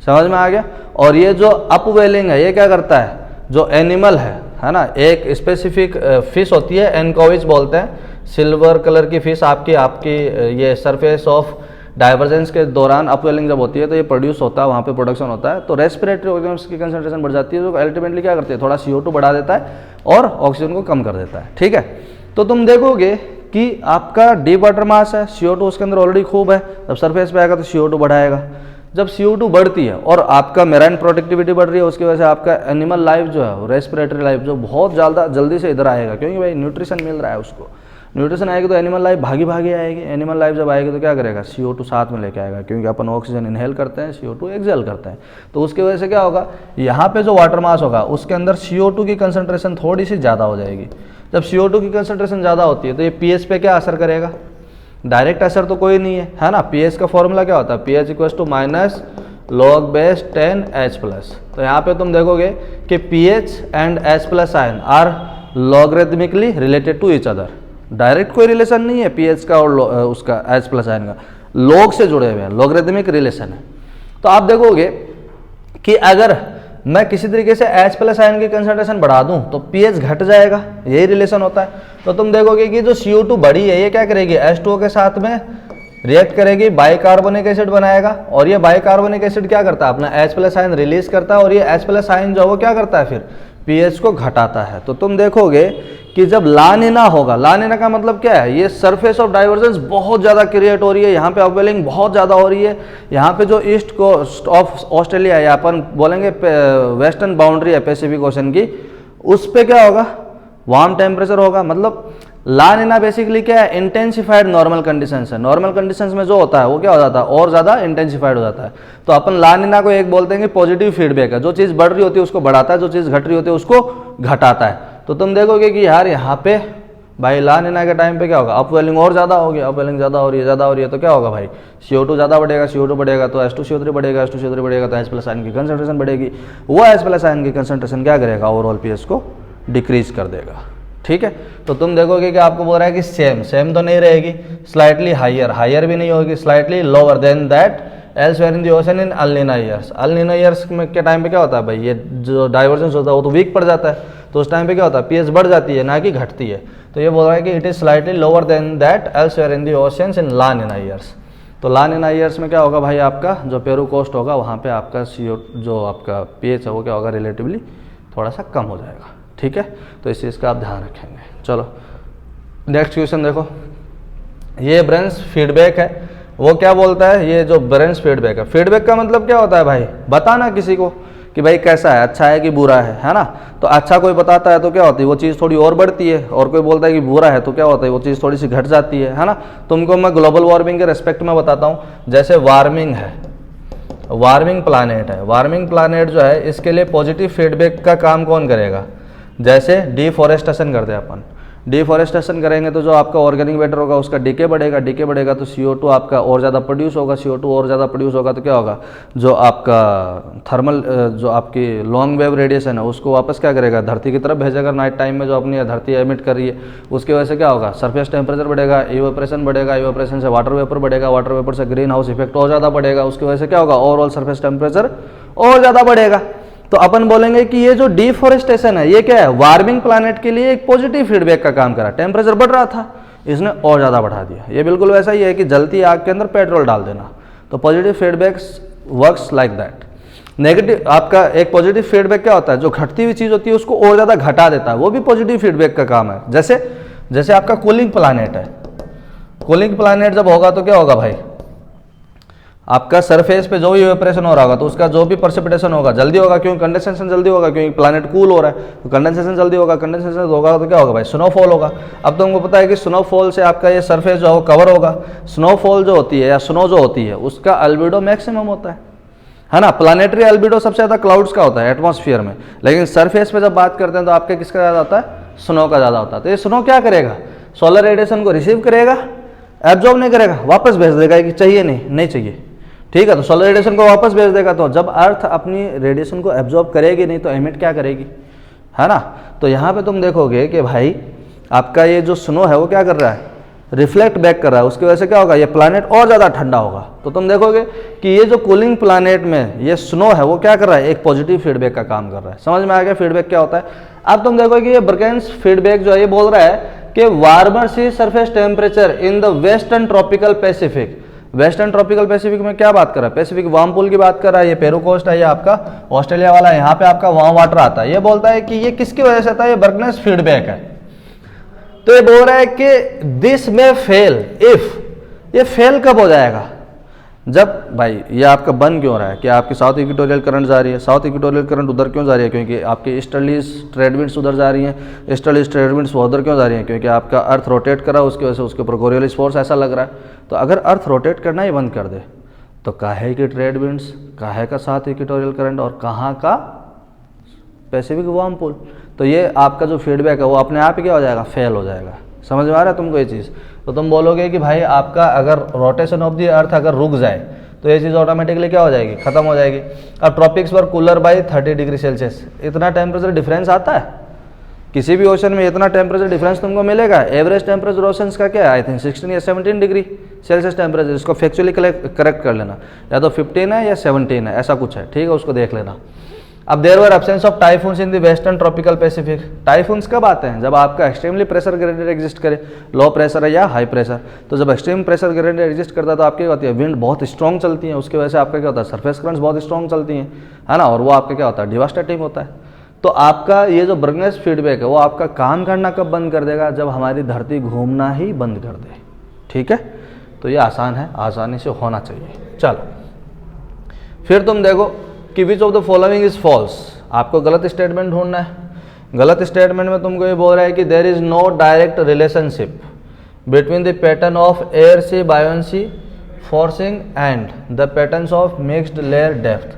समझ में आ गया। और ये जो अपवेलिंग है ये क्या करता है, जो एनिमल है ना, एक स्पेसिफिक फिश होती है, एनकोविच बोलते हैं, सिल्वर कलर की फिश आपकी ये सरफेस ऑफ डाइवर्जेंस के दौरान अपवेलिंग जब होती है तो ये प्रोड्यूस होता है, वहाँ पे प्रोडक्शन होता है। तो रेस्पिरेटरी ऑर्गेनिम्स की कंसंट्रेशन बढ़ जाती है, जो अल्टीमेटली क्या करती है, थोड़ा CO2 बढ़ा देता है और ऑक्सीजन को कम कर देता है, ठीक है। तो तुम देखोगे कि आपका डीप वाटर मास है, CO2 उसके अंदर ऑलरेडी खूब है, जब सरफेस पे आएगा तो CO2 बढ़ाएगा। जब CO2 बढ़ती है और आपका मेराइन प्रोडक्टिविटी बढ़ रही है, उसकी वजह से आपका एनिमल लाइफ जो है, रेस्पिरेटरी लाइफ जो बहुत ज़्यादा जल्दी से इधर आएगा, क्योंकि भाई न्यूट्रिशन मिल रहा है उसको। न्यूट्रिशन आएगी तो एनिमल लाइफ भागी भागी आएगी। एनिमल लाइफ जब आएगी तो क्या करेगा, CO2 साथ में लेके आएगा, क्योंकि अपन ऑक्सीजन इनहेल करते हैं, CO2 एक्सहेल करते हैं। तो उसकी वजह से क्या होगा, यहाँ पे जो वाटर मास होगा उसके अंदर CO2 की कंसंट्रेशन थोड़ी सी ज़्यादा हो जाएगी। जब CO2 की कंसंट्रेशन ज़्यादा होती है तो ये pH पे क्या असर करेगा, डायरेक्ट असर तो कोई नहीं है ना। pH का फॉर्मूला क्या होता है, pH equals to log base 10H+। तो यहाँ पे तुम देखोगे कि pH and H+ ion are logarithmically related to each other. Direct कोई रिलेशन नहीं है pH का और उसका H+ आयन का, लॉग से जुड़े हुए हैं, लॉगरिथमिक रिलेशन है। तो आप देखोगे कि अगर मैं किसी तरीके से H+ आयन की कंसंट्रेशन बढ़ा दूं तो pH घट जाएगा, यही रिलेशन होता है। तो तुम देखोगे कि जो CO2 बढ़ी है ये क्या करेगी, H2O के साथ में रिएक्ट करेगी, बाइकार्बोनिक एसिड बनाएगा, और ये बाइकार्बोनिक एसिड क्या करता है, अपना H+ आयन रिलीज करता है, और ये H+ आयन जो है वो क्या करता है, फिर pH को घटाता है। तो तुम देखोगे कि जब लानिना होगा, लानिना का मतलब क्या है, ये सरफेस ऑफ डाइवर्जेंस बहुत ज़्यादा क्रिएट हो रही है, यहाँ पे अपवेलिंग बहुत ज़्यादा हो रही है। यहाँ पे जो ईस्ट कोस्ट ऑफ ऑस्ट्रेलिया या अपन बोलेंगे वेस्टर्न बाउंड्री है पैसिफिक ओशन की, उस पर क्या होगा, वार्म टेम्परेचर होगा। मतलब लानिना बेसिकली क्या है, इंटेंसिफाइड नॉर्मल कंडीशंस है। नॉर्मल कंडीशंस में जो होता है वो क्या हो जाता है, और ज़्यादा इंटेंसिफाइड हो जाता है। तो अपन लानिना को एक बोलते हैं कि पॉजिटिव फीडबैक है, जो चीज़ बढ़ रही होती है उसको बढ़ाता है, जो चीज़ घट रही होती है उसको घटाता है। तो तुम देखोगे कि यार यहाँ पे भाई लानिना के टाइम पे क्या होगा, अपवेलिंग और ज़्यादा होगी, अपवेलिंग ज़्यादा हो रही है तो क्या होगा भाई, CO2 ज़्यादा बढ़ेगा, CO2 बढ़ेगा तो H2CO3 बढ़ेगा, H2CO3 बढ़ेगा तो H+ आयन की कंसंट्रेशन बढ़ेगी। वो H+ आयन की कंसंट्रेशन क्या करेगा, ओवरऑल pH को डिक्रीज कर देगा, ठीक है। तो तुम देखोगे कि आपको बोल रहा है कि सेम तो नहीं रहेगी, स्लाइटली हायर भी नहीं होगी, slightly lower than that elsewhere in the ocean in El Nino years. El Nino years में के टाइम पे क्या होता है भाई, ये जो डाइवर्जेंस होता है वो तो वीक पड़ जाता है, तो उस टाइम पे क्या होता है, पीएच बढ़ जाती है ना कि घटती है। तो ये बोल रहा है कि it is slightly lower than that elsewhere in the oceans in La Nina years. तो ला नीनो ईयर्स में क्या होगा भाई, आपका जो पेरू कोस्ट होगा वहाँ पे आपका CO जो आपका पीएच है वो क्या होगा, रिलेटिवली थोड़ा सा कम हो जाएगा। ठीक है, तो इस चीज़ का आप ध्यान रखेंगे। चलो नेक्स्ट क्वेश्चन देखो, ये ब्रेन्स फीडबैक है। वो क्या बोलता है, ये जो ब्रेन्स फीडबैक है, फीडबैक का मतलब क्या होता है भाई, बताना किसी को कि भाई कैसा है, अच्छा है कि बुरा है ना। तो अच्छा कोई बताता है तो क्या होती है, वो चीज़ थोड़ी और बढ़ती है, और कोई बोलता है कि बुरा है तो क्या होता है, वो चीज़ थोड़ी सी घट जाती है ना। तुमको मैं ग्लोबल वार्मिंग के रेस्पेक्ट में बताता हूँ। जैसे वार्मिंग है, वार्मिंग प्लानेट है, वार्मिंग प्लानेट जो है इसके लिए पॉजिटिव फीडबैक का काम कौन करेगा, जैसे डिफॉरेस्टेशन करते हैं अपन, डिफॉरेस्टेशन करेंगे तो जो आपका ऑर्गेनिक मैटर होगा उसका डीके बढ़ेगा, डीके बढ़ेगा तो CO2 आपका और ज़्यादा प्रोड्यूस होगा, CO2 और ज़्यादा प्रोड्यूस होगा तो क्या होगा, जो आपका थर्मल जो आपकी लॉन्ग वेव रेडिएशन है उसको वापस क्या करेगा, धरती की तरफ भेजेगा। नाइट टाइम में जो अपनी धरती एमिट कर रही है उसकी वजह से क्या होगा, सरफेस टेम्परेचर बढ़ेगा, इवेपोरेशन बढ़ेगा, इवेपोरेशन से वाटर वेपर बढ़ेगा, वाटर वेपर से ग्रीन हाउस इफेक्ट और ज़्यादा बढ़ेगा, उसकी वजह से क्या होगा, ओवरऑल सरफेस टेम्परेचर और ज़्यादा बढ़ेगा। तो अपन बोलेंगे कि ये जो डिफॉरेस्टेशन है ये क्या है, वार्मिंग प्लैनेट के लिए एक पॉजिटिव फीडबैक का काम करा। टेम्परेचर बढ़ रहा था, इसने और ज़्यादा बढ़ा दिया। ये बिल्कुल वैसा ही है कि जलती आग के अंदर पेट्रोल डाल देना। तो positive feedback works like that. Negative आपका एक पॉजिटिव फीडबैक क्या होता है, जो घटती हुई चीज़ होती है उसको और ज़्यादा घटा देता है, वो भी पॉजिटिव फीडबैक का काम है। जैसे आपका कूलिंग प्लैनेट है, कूलिंग प्लैनेट जब होगा तो क्या होगा भाई, आपका सरफेस पे जो भी इवेपोरेशन हो रहा होगा तो उसका जो भी प्रेसिपिटेशन होगा जल्दी होगा, क्योंकि कंडेंसेशन जल्दी होगा, क्योंकि प्लैनेट कूल हो रहा है तो कंडेंसेशन जल्दी होगा, कंडेंसेशन होगा तो क्या होगा भाई, स्नोफॉल होगा। अब तुमको पता है कि स्नोफॉल से आपका ये सरफेस जो है वो कवर होगा। स्नोफॉल जो होती है या स्नो जो होती है उसका अल्बिडो मैक्सिमम होता है ना। प्लानेटरी अल्बिडो सबसे ज़्यादा क्लाउड्स का होता है एटमॉस्फेयर में, लेकिन सरफेस पे जब बात करते हैं तो आपके किसका ज़्यादा होता है, स्नो का ज़्यादा होता है। तो ये स्नो क्या करेगा, सोलर रेडिएशन को रिसीव करेगा, एब्जॉर्ब नहीं करेगा, वापस भेज देगा कि चाहिए नहीं चाहिए, ठीक है। तो सोलर रेडिएशन को वापस भेज देगा। तो जब अर्थ अपनी रेडिएशन को एब्जॉर्ब करेगी नहीं तो एमिट क्या करेगी, है ना। तो यहाँ पे तुम देखोगे कि भाई आपका ये जो स्नो है वो क्या कर रहा है, रिफ्लेक्ट बैक कर रहा है, उसकी वजह से क्या होगा, ये प्लैनेट और ज़्यादा ठंडा होगा। तो तुम देखोगे कि ये जो कूलिंग प्लैनेट में ये स्नो है वो क्या कर रहा है, एक पॉजिटिव फीडबैक का काम कर रहा है। समझ में आ गया फीडबैक क्या होता है। अब तुम देखोगे कि ये ब्रकेन्स फीडबैक जो है ये बोल रहा है कि warmer sea surface temperature in the western tropical Pacific. Western tropical Pacific में क्या बात कर रहा है, पैसिफिक वार्म पूल की बात कर रहा है। ये पेरू कोस्ट है, ये आपका ऑस्ट्रेलिया वाला है, यहाँ पे आपका वार्म वाटर आता है। ये बोलता है कि ये किसकी वजह से आता है, ये बर्कनेस फीडबैक है। तो ये बोल रहा है कि दिस में फेल इफ, ये फेल कब हो जाएगा, जब भाई ये आपका बन क्यों रहा है कि आपकी साउथ इक्वेटोरियल करंट जा रही है। साउथ इक्वेटोरियल करंट उधर क्यों जा रही है, क्योंकि आपकी ईस्टर्ली ट्रेड विंड्स उधर जा रही हैं। ईस्टर्ली ट्रेड विंड्स उधर क्यों जा रही हैं, क्योंकि आपका अर्थ रोटेट कर रहा है, उसकी वजह से उसके ऊपर कोरियोलिस फोर्स ऐसा लग रहा है। तो अगर अर्थ रोटेट करना ही बंद कर दे तो काहे की ट्रेड विंड्स, काहे का साउथ इक्वेटोरियल करंट और कहाँ का पैसिफिक वार्म पूल। तो ये आपका जो फीडबैक है वो अपने आप ही क्या हो जाएगा, फेल हो जाएगा। समझ में आ रहा है तुमको ये चीज़। तो तुम बोलोगे कि भाई आपका अगर रोटेशन ऑफ द अर्थ अगर रुक जाए तो ये चीज़ ऑटोमेटिकली क्या हो जाएगी, खत्म हो जाएगी। अब ट्रॉपिक्स पर कूलर बाई 30 डिग्री सेल्सियस, इतना टेम्परेचर डिफरेंस आता है किसी भी ओशन में, इतना टेम्परेचर डिफरेंस तुमको मिलेगा। एवरेज टेम्परेचर ओशंस का क्या है, आई थिंक 16 या 17 डिग्री सेल्सियस टेम्परेचर। इसको फैक्चुअली करेक्ट कर लेना, या तो 15 है या 17 है, ऐसा कुछ है, ठीक है, उसको देख लेना। अब there were absence of typhoons in the western tropical Pacific. Typhoons कब आते हैं, जब आपका एक्सट्रीमली प्रेशर ग्रेडियंट एग्जिस्ट करे, लो प्रेशर है या हाई प्रेशर। तो जब एक्सट्रीम प्रेशर ग्रेडियंट एग्जिस्ट करता है तो आपकी क्या होती है, विंड बहुत स्ट्रॉन्ग चलती है, उसकी वजह से आपका क्या होता है, सरफेस करंट्स बहुत स्ट्रॉन्ग चलती हैं, है ना, और वो आपका क्या होता है, डिवास्टेटिंग होता है। तो आपका ये जो बर्कनेस फीडबैक है वो आपका काम करना कब बंद कर देगा, जब हमारी धरती घूमना ही बंद कर दे, ठीक है। तो ये आसान है, आसानी से होना चाहिए। चलो फिर तुम देखो कि which of the following is false. आपको गलत स्टेटमेंट ढूंढना है। गलत स्टेटमेंट में तुमको ये बोल रहा है कि there is no direct relationship between the pattern of air sea buoyancy forcing and the patterns of mixed layer depth.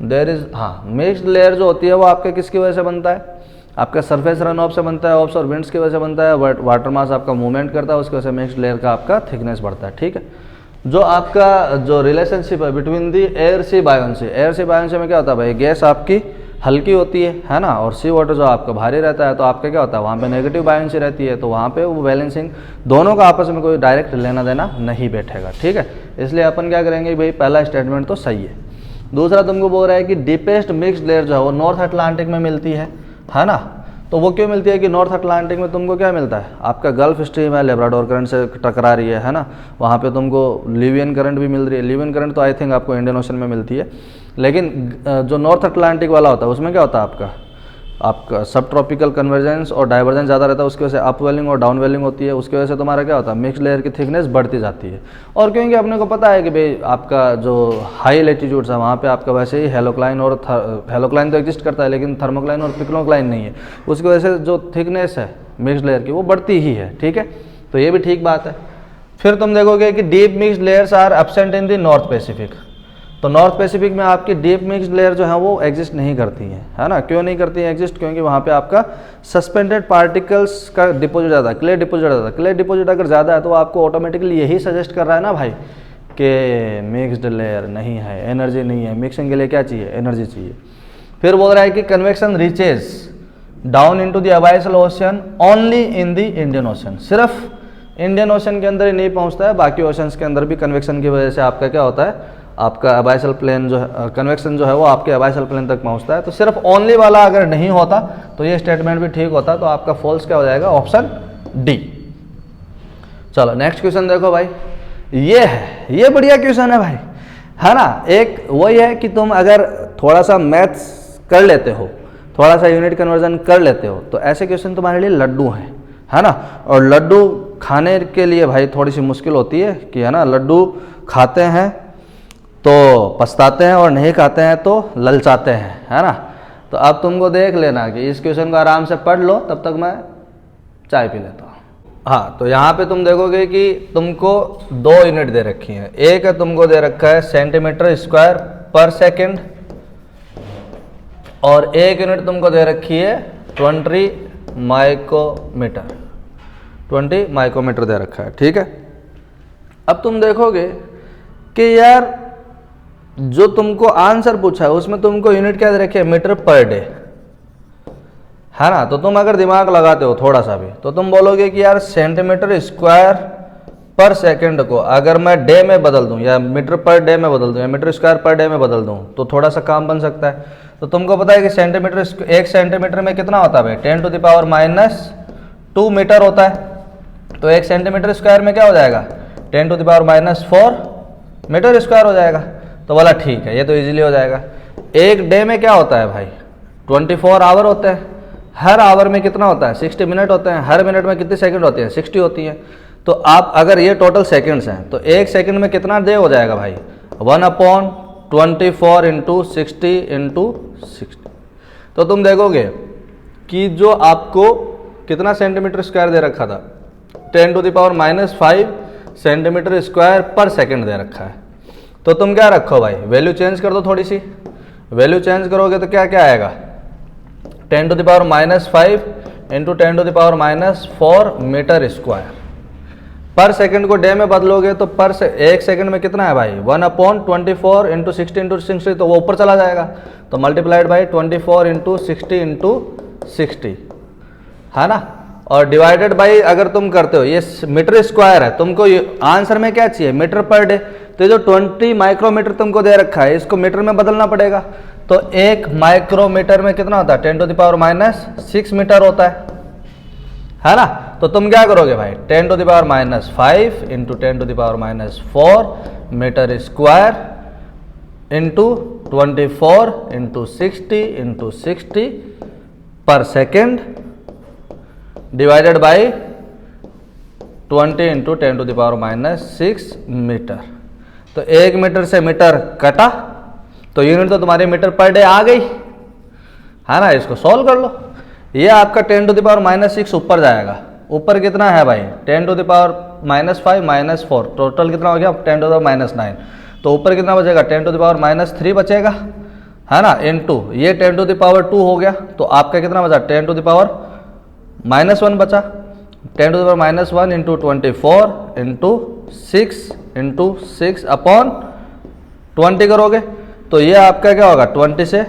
There is, हाँ, मिक्स्ड लेयर जो होती है वो आपके किसकी वजह से बनता है, आपका सरफेस रन ऑफ से बनता है, ऑफ्स और विंड्स की वजह से बनता है, वाटर मास आपका मूवमेंट करता है, उसकी वजह से मिक्स्ड लेयर का आपका थिकनेस बढ़ता है, ठीक है। जो आपका जो रिलेशनशिप है between the air sea buoyancy, air sea buoyancy में क्या होता है भाई, गैस आपकी हल्की होती है ना, और सी वाटर जो आपका भारी रहता है, तो आपका क्या होता है, वहाँ पे नेगेटिव बायोंसी रहती है, तो वहाँ पे वो बैलेंसिंग दोनों का आपस में कोई डायरेक्ट लेना देना नहीं बैठेगा, ठीक है। इसलिए अपन क्या करेंगे भाई, पहला स्टेटमेंट तो सही है। दूसरा तुमको बोल रहा है कि डीपेस्ट मिक्स्ड लेयर जो है वो नॉर्थ अटलांटिक में मिलती है ना। तो वो क्यों मिलती है कि नॉर्थ अटलांटिक में तुमको क्या मिलता है, आपका गल्फ स्ट्रीम है, लेब्राडोर करंट से टकरा रही है ना, वहाँ पे तुमको लिवियन करंट भी मिल रही है। लिवियन करंट तो आई थिंक आपको इंडियन ओशन में मिलती है, लेकिन जो नॉर्थ अटलांटिक वाला होता है उसमें क्या होता है, आपका सब ट्रॉपिकल कन्वर्जेंस और डाइवर्जेंस ज़्यादा रहता है, उसकी वजह से अपवेलिंग और डाउनवेलिंग होती है, उसकी वजह से तुम्हारा क्या होता है, मिक्स लेयर की थिकनेस बढ़ती जाती है। और क्योंकि अपने को पता है कि भाई आपका जो हाई लेटीट्यूड्स है वहाँ पे आपका वैसे ही हेलोक्लाइन और हेलोक्लाइन तो एग्जिस्ट करता है, लेकिन थर्मोक्लाइन और पिक्लोक्लाइन नहीं है, उसकी वजह से जो थिकनेस है मिक्स लेयर की वो बढ़ती ही है, ठीक है। तो ये भी ठीक बात है। फिर तुम देखोगे कि deep mix layers are absent in the North Pacific. तो नॉर्थ पैसिफिक में आपकी डीप मिक्स लेयर जो है वो एग्जिस्ट नहीं करती है ना। क्यों नहीं करती है एग्जिस्ट, क्योंकि वहाँ पे आपका सस्पेंडेड पार्टिकल्स का डिपोजिट ज़्यादा है, क्ले डिपोजिट ज़्यादा है। क्ले डिपोजिट अगर ज़्यादा है तो आपको ऑटोमेटिकली यही सजेस्ट कर रहा है ना भाई कि मिक्स्ड लेयर नहीं है, एनर्जी नहीं है। मिक्सिंग के लिए क्या चाहिए, एनर्जी चाहिए। फिर बोल रहा है कि convection reaches down into the abyssal ocean only in the Indian ocean. सिर्फ इंडियन ओशन के अंदर ही नहीं पहुँचता है, बाकी ओशंस के अंदर भी कन्वेक्शन की वजह से आपका क्या होता है, आपका अबाइसल प्लेन जो है, कन्वेक्शन जो है वो आपके अबाइसल प्लेन तक पहुंचता है। तो सिर्फ ओनली वाला अगर नहीं होता तो ये स्टेटमेंट भी ठीक होता, तो आपका फॉल्स क्या हो जाएगा, ऑप्शन डी। चलो नेक्स्ट क्वेश्चन देखो भाई, ये है, ये बढ़िया क्वेश्चन है भाई, है ना। एक वही है कि तुम अगर थोड़ा सा मैथ्स कर लेते हो, थोड़ा सा यूनिट कन्वर्जन कर लेते हो, तो ऐसे क्वेश्चन तुम्हारे लिए लड्डू हैं, है ना। और लड्डू खाने के लिए भाई थोड़ी सी मुश्किल होती है कि, है ना, लड्डू खाते हैं तो पछताते हैं और नहीं खाते हैं तो ललचाते हैं, है ना। तो अब तुमको देख लेना कि इस क्वेश्चन को आराम से पढ़ लो, तब तक मैं चाय पी लेता हूँ। हाँ, तो यहाँ पे तुम देखोगे कि तुमको 2 यूनिट दे रखी हैं। एक है तुमको दे रखा है सेंटीमीटर स्क्वायर पर सेकेंड, और एक यूनिट तुमको दे रखी है 20 माइक्रोमीटर। 20 माइक्रोमीटर दे रखा है, ठीक है। अब तुम देखोगे कि यार जो तुमको आंसर पूछा है उसमें तुमको यूनिट क्या दे रखी है, मीटर पर डे, है ना। तो तुम अगर दिमाग लगाते हो थोड़ा सा भी तो तुम बोलोगे कि यार सेंटीमीटर स्क्वायर पर सेकंड को अगर मैं डे में बदल दूं, या मीटर पर डे में बदल दूं, या मीटर स्क्वायर पर डे में बदल दूं, तो थोड़ा सा काम बन सकता है। तो तुमको पता है कि सेंटीमीटर, 1 सेंटीमीटर में कितना होता है भाई, 10 टू द पावर -2 मीटर होता है। तो 1 सेंटीमीटर स्क्वायर में क्या हो जाएगा, 10 to the power -4 metre square हो जाएगा। तो बोला ठीक है, ये तो इजीली हो जाएगा। एक डे में क्या होता है भाई, 24 आवर होते हैं। हर आवर में कितना होता है, 60 मिनट होते हैं। हर मिनट में कितने सेकंड होती हैं, 60 होती हैं। तो आप अगर ये टोटल सेकंड्स हैं तो 1 सेकंड में कितना डे हो जाएगा भाई, 1/24 इंटू 60 इंटू 60। तो तुम देखोगे कि जो आपको कितना सेंटीमीटर स्क्वायर दे रखा था, 10 to the power -5 centimetre square per second दे रखा है। तो तुम क्या रखो भाई, वैल्यू चेंज कर दो थोड़ी सी। वैल्यू चेंज करोगे तो क्या क्या आएगा, 10 to the power -5 into 10 to the power -4 metre square. Per second को डे में बदलोगे तो एक सेकंड में कितना है भाई, 1/24 इंटू 60 इंटू 60, तो वो ऊपर चला जाएगा। तो मल्टीप्लाइड बाई 24 इंटू 60 इंटू 60, है ना। और डिवाइडेड बाई अगर तुम करते हो, ये मीटर स्क्वायर है, तुमको आंसर में क्या चाहिए, मीटर पर डे। तो जो 20 माइक्रोमीटर तुमको दे रखा है इसको मीटर में बदलना पड़ेगा। तो 1 माइक्रोमीटर में कितना होता है, 10 टू द पावर -6 मीटर होता है ना। तो तुम क्या करोगे भाई, 10 to the power -5 into 10 to the power -4 metre square into 24 into 60 into 60 per second divided by 20 into 10 to the power -6 metre. तो 1 मीटर से मीटर कटा, तो यूनिट तो तुम्हारी मीटर पर डे आ गई, है ना। इसको सॉल्व कर लो। ये आपका 10 टू द पावर -6 ऊपर जाएगा। ऊपर कितना है भाई, 10 टू द पावर -5 -4, टोटल कितना हो गया 10 टू द पावर -9। तो ऊपर कितना बचेगा, 10 टू द पावर -3 बचेगा, है ना, इनटू ये 10 टू द पावर 2 हो गया। तो आपका कितना बचा, 10 टू द पावर -1 बचा। 10 to the power -1 into 24 into 6 into 6 upon 20 करोगे तो ये आपका क्या होगा, 20 से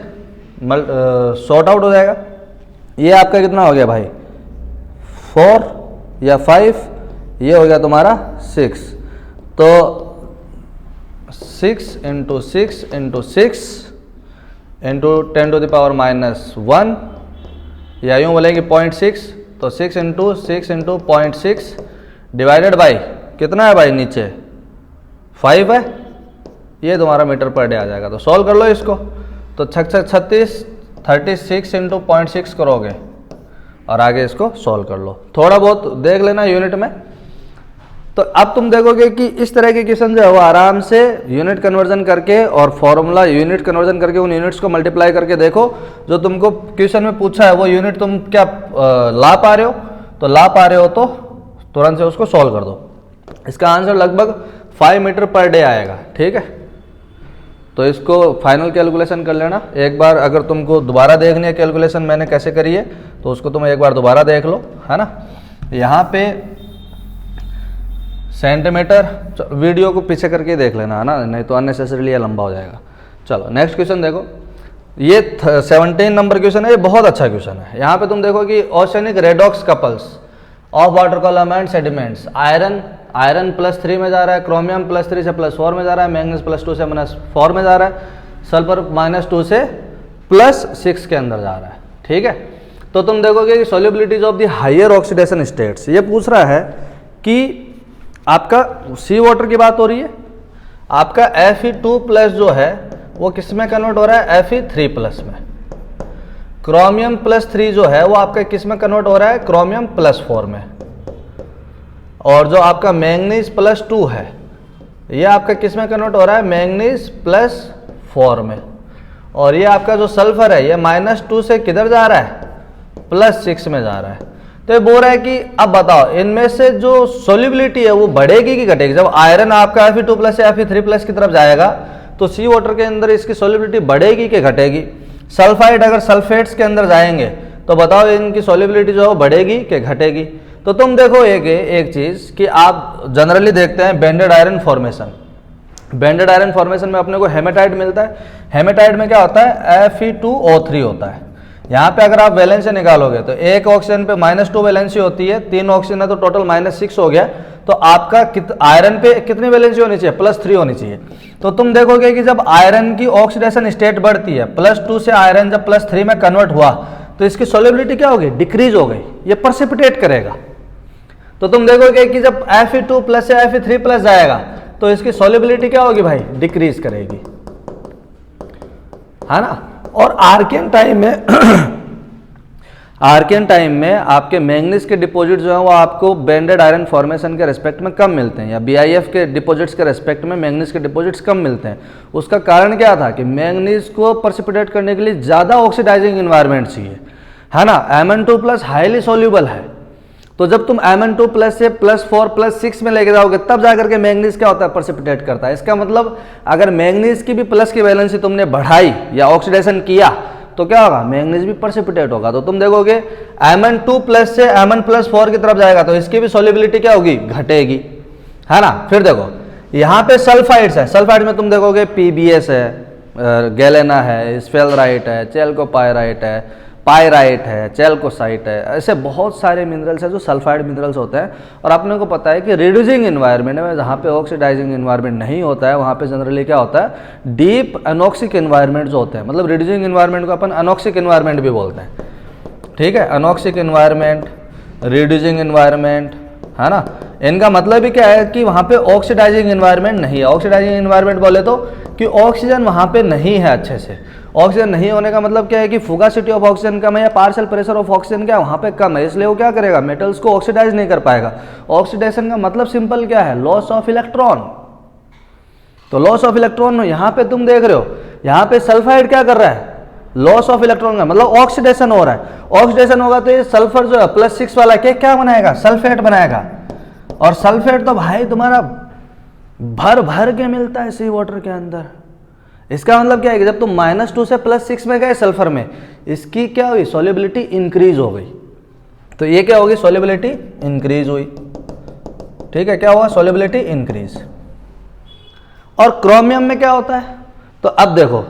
शॉर्ट आउट हो जाएगा। ये आपका कितना हो गया भाई 4 या 5, ये हो गया तुम्हारा 6, तो 6 इंटू 6 इंटू 6 इंटू 10⁻⁻1, या यूँ बोलेंगे 0.6, तो 6 इंटू 6 इंटू 0.6 डिवाइडेड बाई कितना है भाई नीचे 5 है, ये तुम्हारा मीटर पर डे आ जाएगा। तो सॉल्व कर लो इसको, तो 36 इंटू 0.6 करोगे और आगे इसको सॉल्व कर लो, थोड़ा बहुत देख लेना यूनिट में। तो अब तुम देखोगे कि इस तरह के क्वेश्चन जो है वो आराम से यूनिट कन्वर्जन करके और फॉर्मूला यूनिट कन्वर्जन करके उन यूनिट्स को मल्टीप्लाई करके देखो, जो तुमको क्वेश्चन में पूछा है वो यूनिट तुम क्या ला पा रहे हो, तो ला पा रहे हो तो तुरंत से उसको सॉल्व कर दो। इसका आंसर लगभग 5 मीटर पर डे आएगा, ठीक है। तो इसको फाइनल कैलकुलेशन कर लेना एक बार, अगर तुमको दोबारा देखनी है कैलकुलेशन मैंने कैसे करी है तो उसको तुम एक बार दोबारा देख लो, है ना। यहाँ पे सेंटीमीटर, वीडियो को पीछे करके देख लेना, है ना, नहीं तो अननेसेसरीली लंबा हो जाएगा। चलो नेक्स्ट क्वेश्चन देखो, ये 17 नंबर क्वेश्चन है, ये बहुत अच्छा क्वेश्चन है। यहाँ पे तुम देखो कि oceanic redox couples of water column and sediments, iron +3 में जा रहा है, क्रोमियम +3 से +4 में जा रहा है, मैंगनीज +2 से -4 में जा रहा है, सल्फर -2 से +6 के अंदर जा रहा है, ठीक है। तो तुम देखोगे कि solubilities of the higher oxidation states, ये पूछ रहा है कि आपका सी वाटर की बात हो रही है, आपका Fe2+ जो है वो किस में कन्वर्ट हो रहा है Fe3+ में, क्रोमियम +3 जो है वो आपका किस में कन्वर्ट हो रहा है क्रोमियम +4 में, और जो आपका मैंगनीज +2 है ये आपका किस में कन्वर्ट हो रहा है मैंगनीज +4 में, और ये आपका जो सल्फर है ये -2 से किधर जा रहा है +6 में जा रहा है। तो ये बोल रहा है कि अब बताओ इनमें से जो सोल्यूबिलिटी है वो बढ़ेगी कि घटेगी। जब आयरन आपका Fe2+ से Fe3+ की तरफ जाएगा तो सी वाटर के अंदर इसकी सोल्यूबिलिटी बढ़ेगी कि घटेगी। सल्फाइड अगर सल्फेट्स के अंदर जाएंगे तो बताओ इनकी सोल्यूबिलिटी जो है वो बढ़ेगी कि घटेगी। तो तुम देखो एक चीज कि आप जनरली देखते हैं bended iron formation, bended iron formation में अपने को हेमेटाइट मिलता है। हेमेटाइट में क्या होता है Fe2O3 होता है। यहाँ पे अगर आप वैलेंसी निकालोगे तो एक ऑक्सीजन पे -2 वैलेंसी होती है, 3 ऑक्सीजन है तो टोटल -6 हो गया। तो आपका आयरन पे कितनी वैलेंसी होनी चाहिए +3 होनी चाहिए। तो तुम देखोगे कि जब आयरन की ऑक्सीडेशन स्टेट बढ़ती है, +2 से आयरन जब +3 में कन्वर्ट हुआ तो इसकी सोल्युबिलिटी क्या होगी डिक्रीज हो गई, ये प्रेसिपिटेट करेगा। तो तुम देखोगे कि जब Fe2+ से Fe3+ जाएगा तो इसकी सोल्युबिलिटी क्या होगी भाई डिक्रीज करेगी, है ना। और आर्कियन टाइम में आपके मैंगनीज के डिपॉजिट जो है वो आपको बेंडेड आयरन फॉर्मेशन के रेस्पेक्ट में कम मिलते हैं, या BIF के डिपॉजिट्स के रेस्पेक्ट में मैंगनीज के डिपॉजिट्स कम मिलते हैं। उसका कारण क्या था कि मैंगनीज को प्रेसिपिटेट करने के लिए ज़्यादा ऑक्सीडाइजिंग इन्वायरमेंट चाहिए, है ना। Mn2+ हाईली सोल्यूबल है, तो जब तुम Mn2+ से +4 +6 में लेके जाओगे तब जाकर के मैंगनीज क्या होता है प्रेसिपिटेट करता है। इसका मतलब अगर मैंगनीज की भी प्लस की वैलेंसी तुमने बढ़ाई या ऑक्सीडेशन किया तो क्या होगा मैंगनीज भी प्रेसिपिटेट होगा। तो तुम देखोगे Mn2+ से Mn+4 की तरफ जाएगा तो इसकी भी सोल्युबिलिटी क्या होगी घटेगी, है ना। फिर देखो यहाँ पे सल्फाइड्स है, सल्फाइड में तुम देखोगे PbS है, गैलेना है, स्फेलराइट है, चेल्कोपायराइट है, पायराइट है, चेल्कोसाइट है, ऐसे बहुत सारे मिनरल्स हैं जो सल्फाइड मिनरल्स होते हैं। और अपने को पता है कि रिड्यूसिंग इन्वायरमेंट में जहाँ पे ऑक्सीडाइजिंग इन्वायरमेंट नहीं होता है वहाँ पे जनरली क्या होता है डीप अनॉक्सिक इन्वायरमेंट जो होते हैं, मतलब रिड्यूसिंग इन्वायरमेंट को अपन अनॉक्सिक इन्वायरमेंट भी बोलते हैं, ठीक है। अनॉक्सिक इन्वायरमेंट, रिड्यूसिंग इन्वायरमेंट, है ना। इनका मतलब ही क्या है कि वहाँ पे ऑक्सीडाइजिंग इन्वायरमेंट नहीं है। ऑक्सीडाइजिंग इन्वायरमेंट बोले तो कि ऑक्सीजन वहाँ पे नहीं है अच्छे से। ऑक्सीजन नहीं होने का मतलब क्या है कि फुगासिटी ऑफ ऑक्सीजन कम है या पार्शियल प्रेशर ऑफ ऑक्सीजन क्या वहाँ पे कम है, इसलिए वो क्या करेगा मेटल्स को ऑक्सीडाइज नहीं कर पाएगा। ऑक्सीडेशन का मतलब सिंपल क्या है लॉस ऑफ इलेक्ट्रॉन। तो लॉस ऑफ इलेक्ट्रॉन यहाँ पे तुम देख रहे हो, यहाँ पे सल्फाइड क्या कर रहा है लॉस ऑफ इलेक्ट्रॉन का मतलब ऑक्सीडेशन हो रहा है। ऑक्सीडेशन होगा तो ये सल्फर जो है +6 वाला क्या बनाएगा सल्फेट बनाएगा, और सल्फेट तो भाई तुम्हारा भर भर के मिलता है सी वाटर के अंदर। इसका मतलब क्या है कि जब तुम -2 से +6 में गए सल्फर में, इसकी क्या हुई सॉल्युबिलिटी इंक्रीज हो गई। तो ये क्या होगी सॉल्युबिलिटी इंक्रीज हुई, ठीक है। क्या हुआ सॉल्युबिलिटी इंक्रीज। और क्रोमियम में क्या होता है, तो अब देखो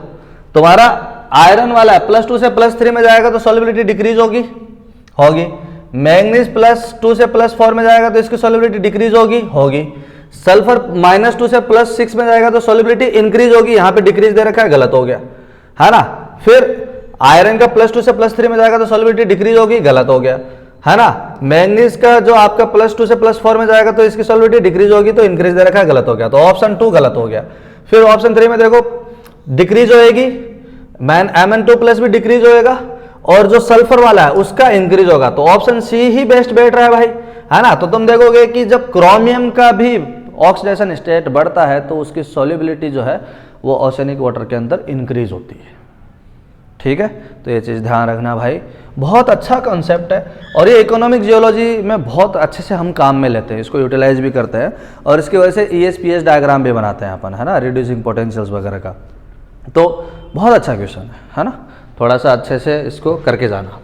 तुम्हारा आयरन वाला है +2 से +3 में जाएगा तो सॉल्युबिलिटी डिक्रीज होगी होगी। मैंगनीज +2 से +4 में जाएगा तो इसकी सॉल्युबिलिटी डिक्रीज होगी होगी। सल्फर -2 से +6 में जाएगा तो सॉल्युबिलिटी इंक्रीज होगी, यहाँ पे डिक्रीज दे रखा है, गलत हो गया, है ना। फिर आयरन का +2 से +3 में जाएगा तो सॉल्युबिलिटी डिक्रीज होगी, गलत हो गया, है ना। मैंगनीज का जो आपका +2 से +4 में जाएगा तो इसकी सॉल्युबिलिटी डिक्रीज होगी, तो इंक्रीज दे रखा है, गलत हो गया, तो ऑप्शन 2 गलत हो गया। फिर ऑप्शन 3 में देखो डिक्रीज होएगी, Mn2+ भी डिक्रीज होएगा, और जो सल्फर वाला है उसका इंक्रीज होगा, तो ऑप्शन सी ही बेस्ट बैठ रहा है भाई, है ना। तो तुम देखोगे कि जब क्रोमियम का भी ऑक्सीडेशन स्टेट बढ़ता है तो उसकी सॉल्युबिलिटी जो है वो ओशनिक वाटर के अंदर इंक्रीज होती है, ठीक है। तो ये चीज़ ध्यान रखना भाई, बहुत अच्छा कॉन्सेप्ट है, और ये इकोनॉमिक जियोलॉजी में बहुत अच्छे से हम काम में लेते हैं, इसको यूटिलाइज भी करते हैं, और इसकी वजह से ESPS डायग्राम भी बनाते हैं अपन, है ना, रिड्यूसिंग पोटेंशियल्स वगैरह का। तो बहुत अच्छा क्वेश्चन है ना, थोड़ा सा अच्छे से इसको करके जाना।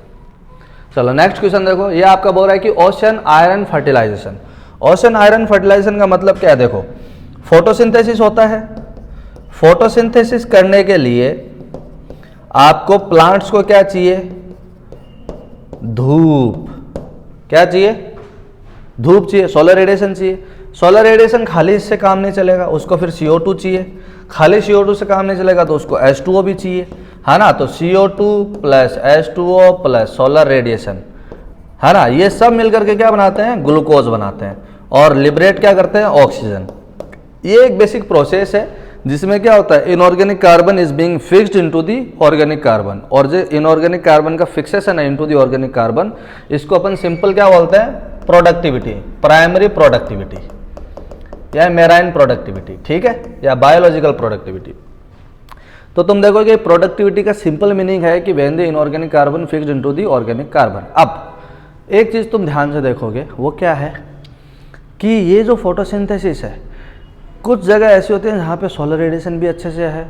चलो नेक्स्ट क्वेश्चन देखो, ये आपका बोल रहा है कि ocean iron fertilization. Ocean iron fertilization का मतलब क्या है, देखो फोटोसिंथेसिस होता है, फोटोसिंथेसिस करने के लिए आपको प्लांट्स को क्या चाहिए, धूप, क्या चाहिए, धूप चाहिए, सोलर रेडिएशन चाहिए। सोलर रेडिएशन खाली इससे काम नहीं चलेगा, उसको फिर CO2 चाहिए, खाली CO2 से काम नहीं चलेगा तो उसको H2O भी चाहिए, है ना। तो CO2 + H2O + सोलर रेडिएशन, है ना, ये सब मिलकर के क्या बनाते हैं, ग्लूकोज बनाते हैं, और लिबरेट क्या करते हैं, ऑक्सीजन। ये एक बेसिक प्रोसेस है जिसमें क्या होता है, inorganic carbon is being fixed into the organic carbon, और जो इनऑर्गेनिक कार्बन का फिक्सेशन है इनटू दी ऑर्गेनिक कार्बन, इसको अपन सिंपल क्या बोलते हैं, प्रोडक्टिविटी, प्राइमरी प्रोडक्टिविटी या मेराइन प्रोडक्टिविटी, ठीक है, या बायोलॉजिकल प्रोडक्टिविटी। तो तुम देखोगे प्रोडक्टिविटी का सिंपल मीनिंग है कि when the inorganic carbon fixed into the organic carbon. अब एक चीज तुम ध्यान से देखोगे, वो क्या है कि ये जो फोटोसिंथेसिस है, कुछ जगह ऐसी होती है जहाँ पे सोलर रेडिएशन भी अच्छे से है,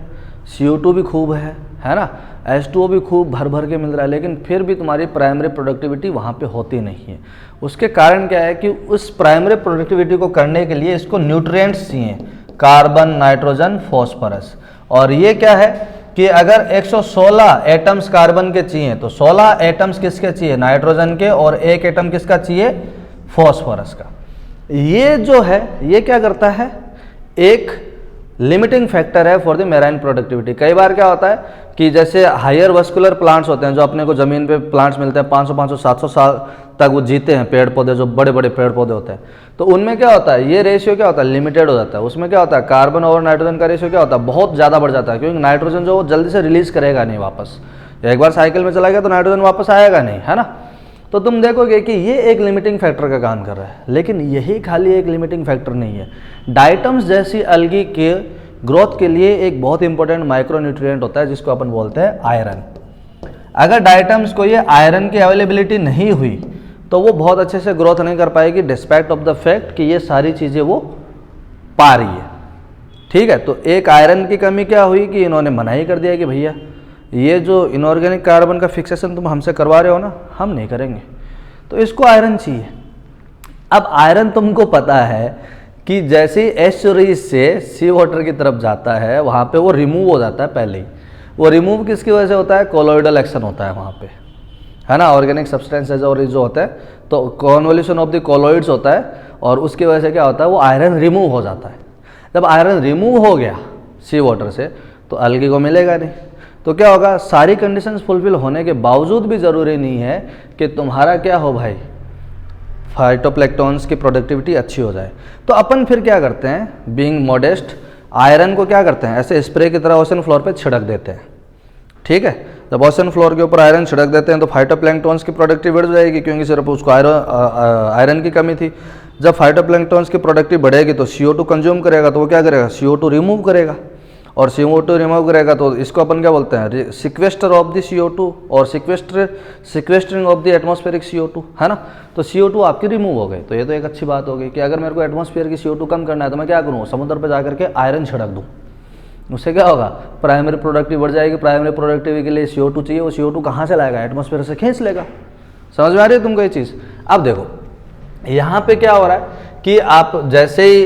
CO2 भी खूब है ना, H2O भी खूब भर भर के मिल रहा है, लेकिन फिर भी तुम्हारी प्राइमरी प्रोडक्टिविटी वहाँ पे होती नहीं है। उसके कारण क्या है कि उस प्राइमरी प्रोडक्टिविटी को करने के लिए इसको न्यूट्रिएंट्स चाहिए, कार्बन, नाइट्रोजन, फॉस्फोरस। और ये क्या है कि अगर 116 एटम्स कार्बन के चाहिए तो 16 एटम्स किसके चाहिए, नाइट्रोजन के, और 1 एटम किसका चाहिए, फॉस्फोरस का। ये जो है ये क्या करता है, एक लिमिटिंग फैक्टर है फॉर द मेराइन प्रोडक्टिविटी। कई बार क्या होता है कि जैसे हायर वस्कुलर प्लांट्स होते हैं, जो अपने को ज़मीन पे प्लांट्स मिलते हैं 500, 700 साल तक वो जीते हैं, पेड़ पौधे जो बड़े बड़े पेड़ पौधे होते हैं, तो उनमें क्या होता है, ये रेशियो क्या होता है, लिमिटेड हो जाता है। उसमें क्या होता है, कार्बन और नाइट्रोजन का रेशियो क्या होता है, बहुत ज़्यादा बढ़ जाता है, क्योंकि नाइट्रोजन जो वो जल्दी से रिलीज करेगा नहीं वापस, एक बार साइकिल में चला गया तो नाइट्रोजन वापस आएगा नहीं, है ना। तो तुम देखोगे कि ये एक लिमिटिंग फैक्टर का काम कर रहा है, लेकिन यही खाली एक लिमिटिंग फैक्टर नहीं है। डाइटम्स जैसी अलगी के ग्रोथ के लिए एक बहुत इंपॉर्टेंट माइक्रोन्यूट्रिएंट होता है जिसको अपन बोलते हैं आयरन। अगर डाइटम्स को ये आयरन की अवेलेबिलिटी नहीं हुई तो वो बहुत अच्छे से ग्रोथ नहीं कर पाएगी, डिस्पाइट ऑफ द फैक्ट कि ये सारी चीज़ें वो पा रही है, ठीक है। तो एक आयरन की कमी क्या हुई कि इन्होंने मना ही कर दिया कि भैया ये जो इनऑर्गेनिक कार्बन का फिक्सेशन तुम हमसे करवा रहे हो ना, हम नहीं करेंगे, तो इसको आयरन चाहिए। अब आयरन तुमको पता है कि जैसे ही एस्चुरीज से सी वाटर की तरफ जाता है वहाँ पे वो रिमूव हो जाता है पहले ही। वो रिमूव किसकी वजह से होता है, कोलोइडल एक्शन होता है वहाँ पे, है ना, ऑर्गेनिक सब्सटेंसेज और जो होता है, तो कॉन्वोल्यूशन ऑफ द कोलोइड्स होता है, और उसकी वजह से क्या होता है, वो आयरन रिमूव हो जाता है। जब आयरन रिमूव हो गया सी वाटर से तो अलगी को मिलेगा नहीं, तो क्या होगा, सारी कंडीशंस फुलफिल होने के बावजूद भी ज़रूरी नहीं है कि तुम्हारा क्या हो भाई, फाइटोप्लैंक्टन्स की प्रोडक्टिविटी अच्छी हो जाए। तो अपन फिर क्या करते हैं, बीइंग मॉडेस्ट, आयरन को क्या करते हैं, ऐसे स्प्रे की तरह ओशन फ्लोर पे छिड़क देते हैं, ठीक है। जब ओशन फ्लोर के ऊपर आयरन छिड़क देते हैं तो फाइटोप्लैंक्टन्स की प्रोडक्टिविटी बढ़ जाएगी, क्योंकि सिर्फ उसको आयरन की कमी थी। जब फाइटोप्लैंक्टन्स की प्रोडक्टिविटी बढ़ेगी तो CO2 कंज्यूम करेगा, तो वो क्या करेगा, CO2 रिमूव करेगा, और CO2 रिमूव करेगा तो इसको अपन क्या बोलते हैं, सिक्वेस्टर ऑफ द CO2, और सिक्वेस्टरिंग ऑफ द एटमॉस्फेरिक CO2, है ना। तो CO2 आपकी रिमूव हो गई, तो ये तो एक अच्छी बात हो गई कि अगर मेरे को एटमॉस्फेयर की CO2 कम करना है तो मैं क्या करूँ, समुद्र पर जाकर के आयरन छिड़क दूँ, उससे क्या होगा, प्राइमरी प्रोडक्टिविटी बढ़ जाएगी। प्राइमरी प्रोडक्टिविटी के लिए CO2 चाहिए, वो CO2 कहाँ से लाएगा, एटमॉस्फेयर से खींच लेगा। समझ में आ रही है तुमको ये चीज़। अब देखो यहाँ पे क्या हो रहा है कि आप जैसे ही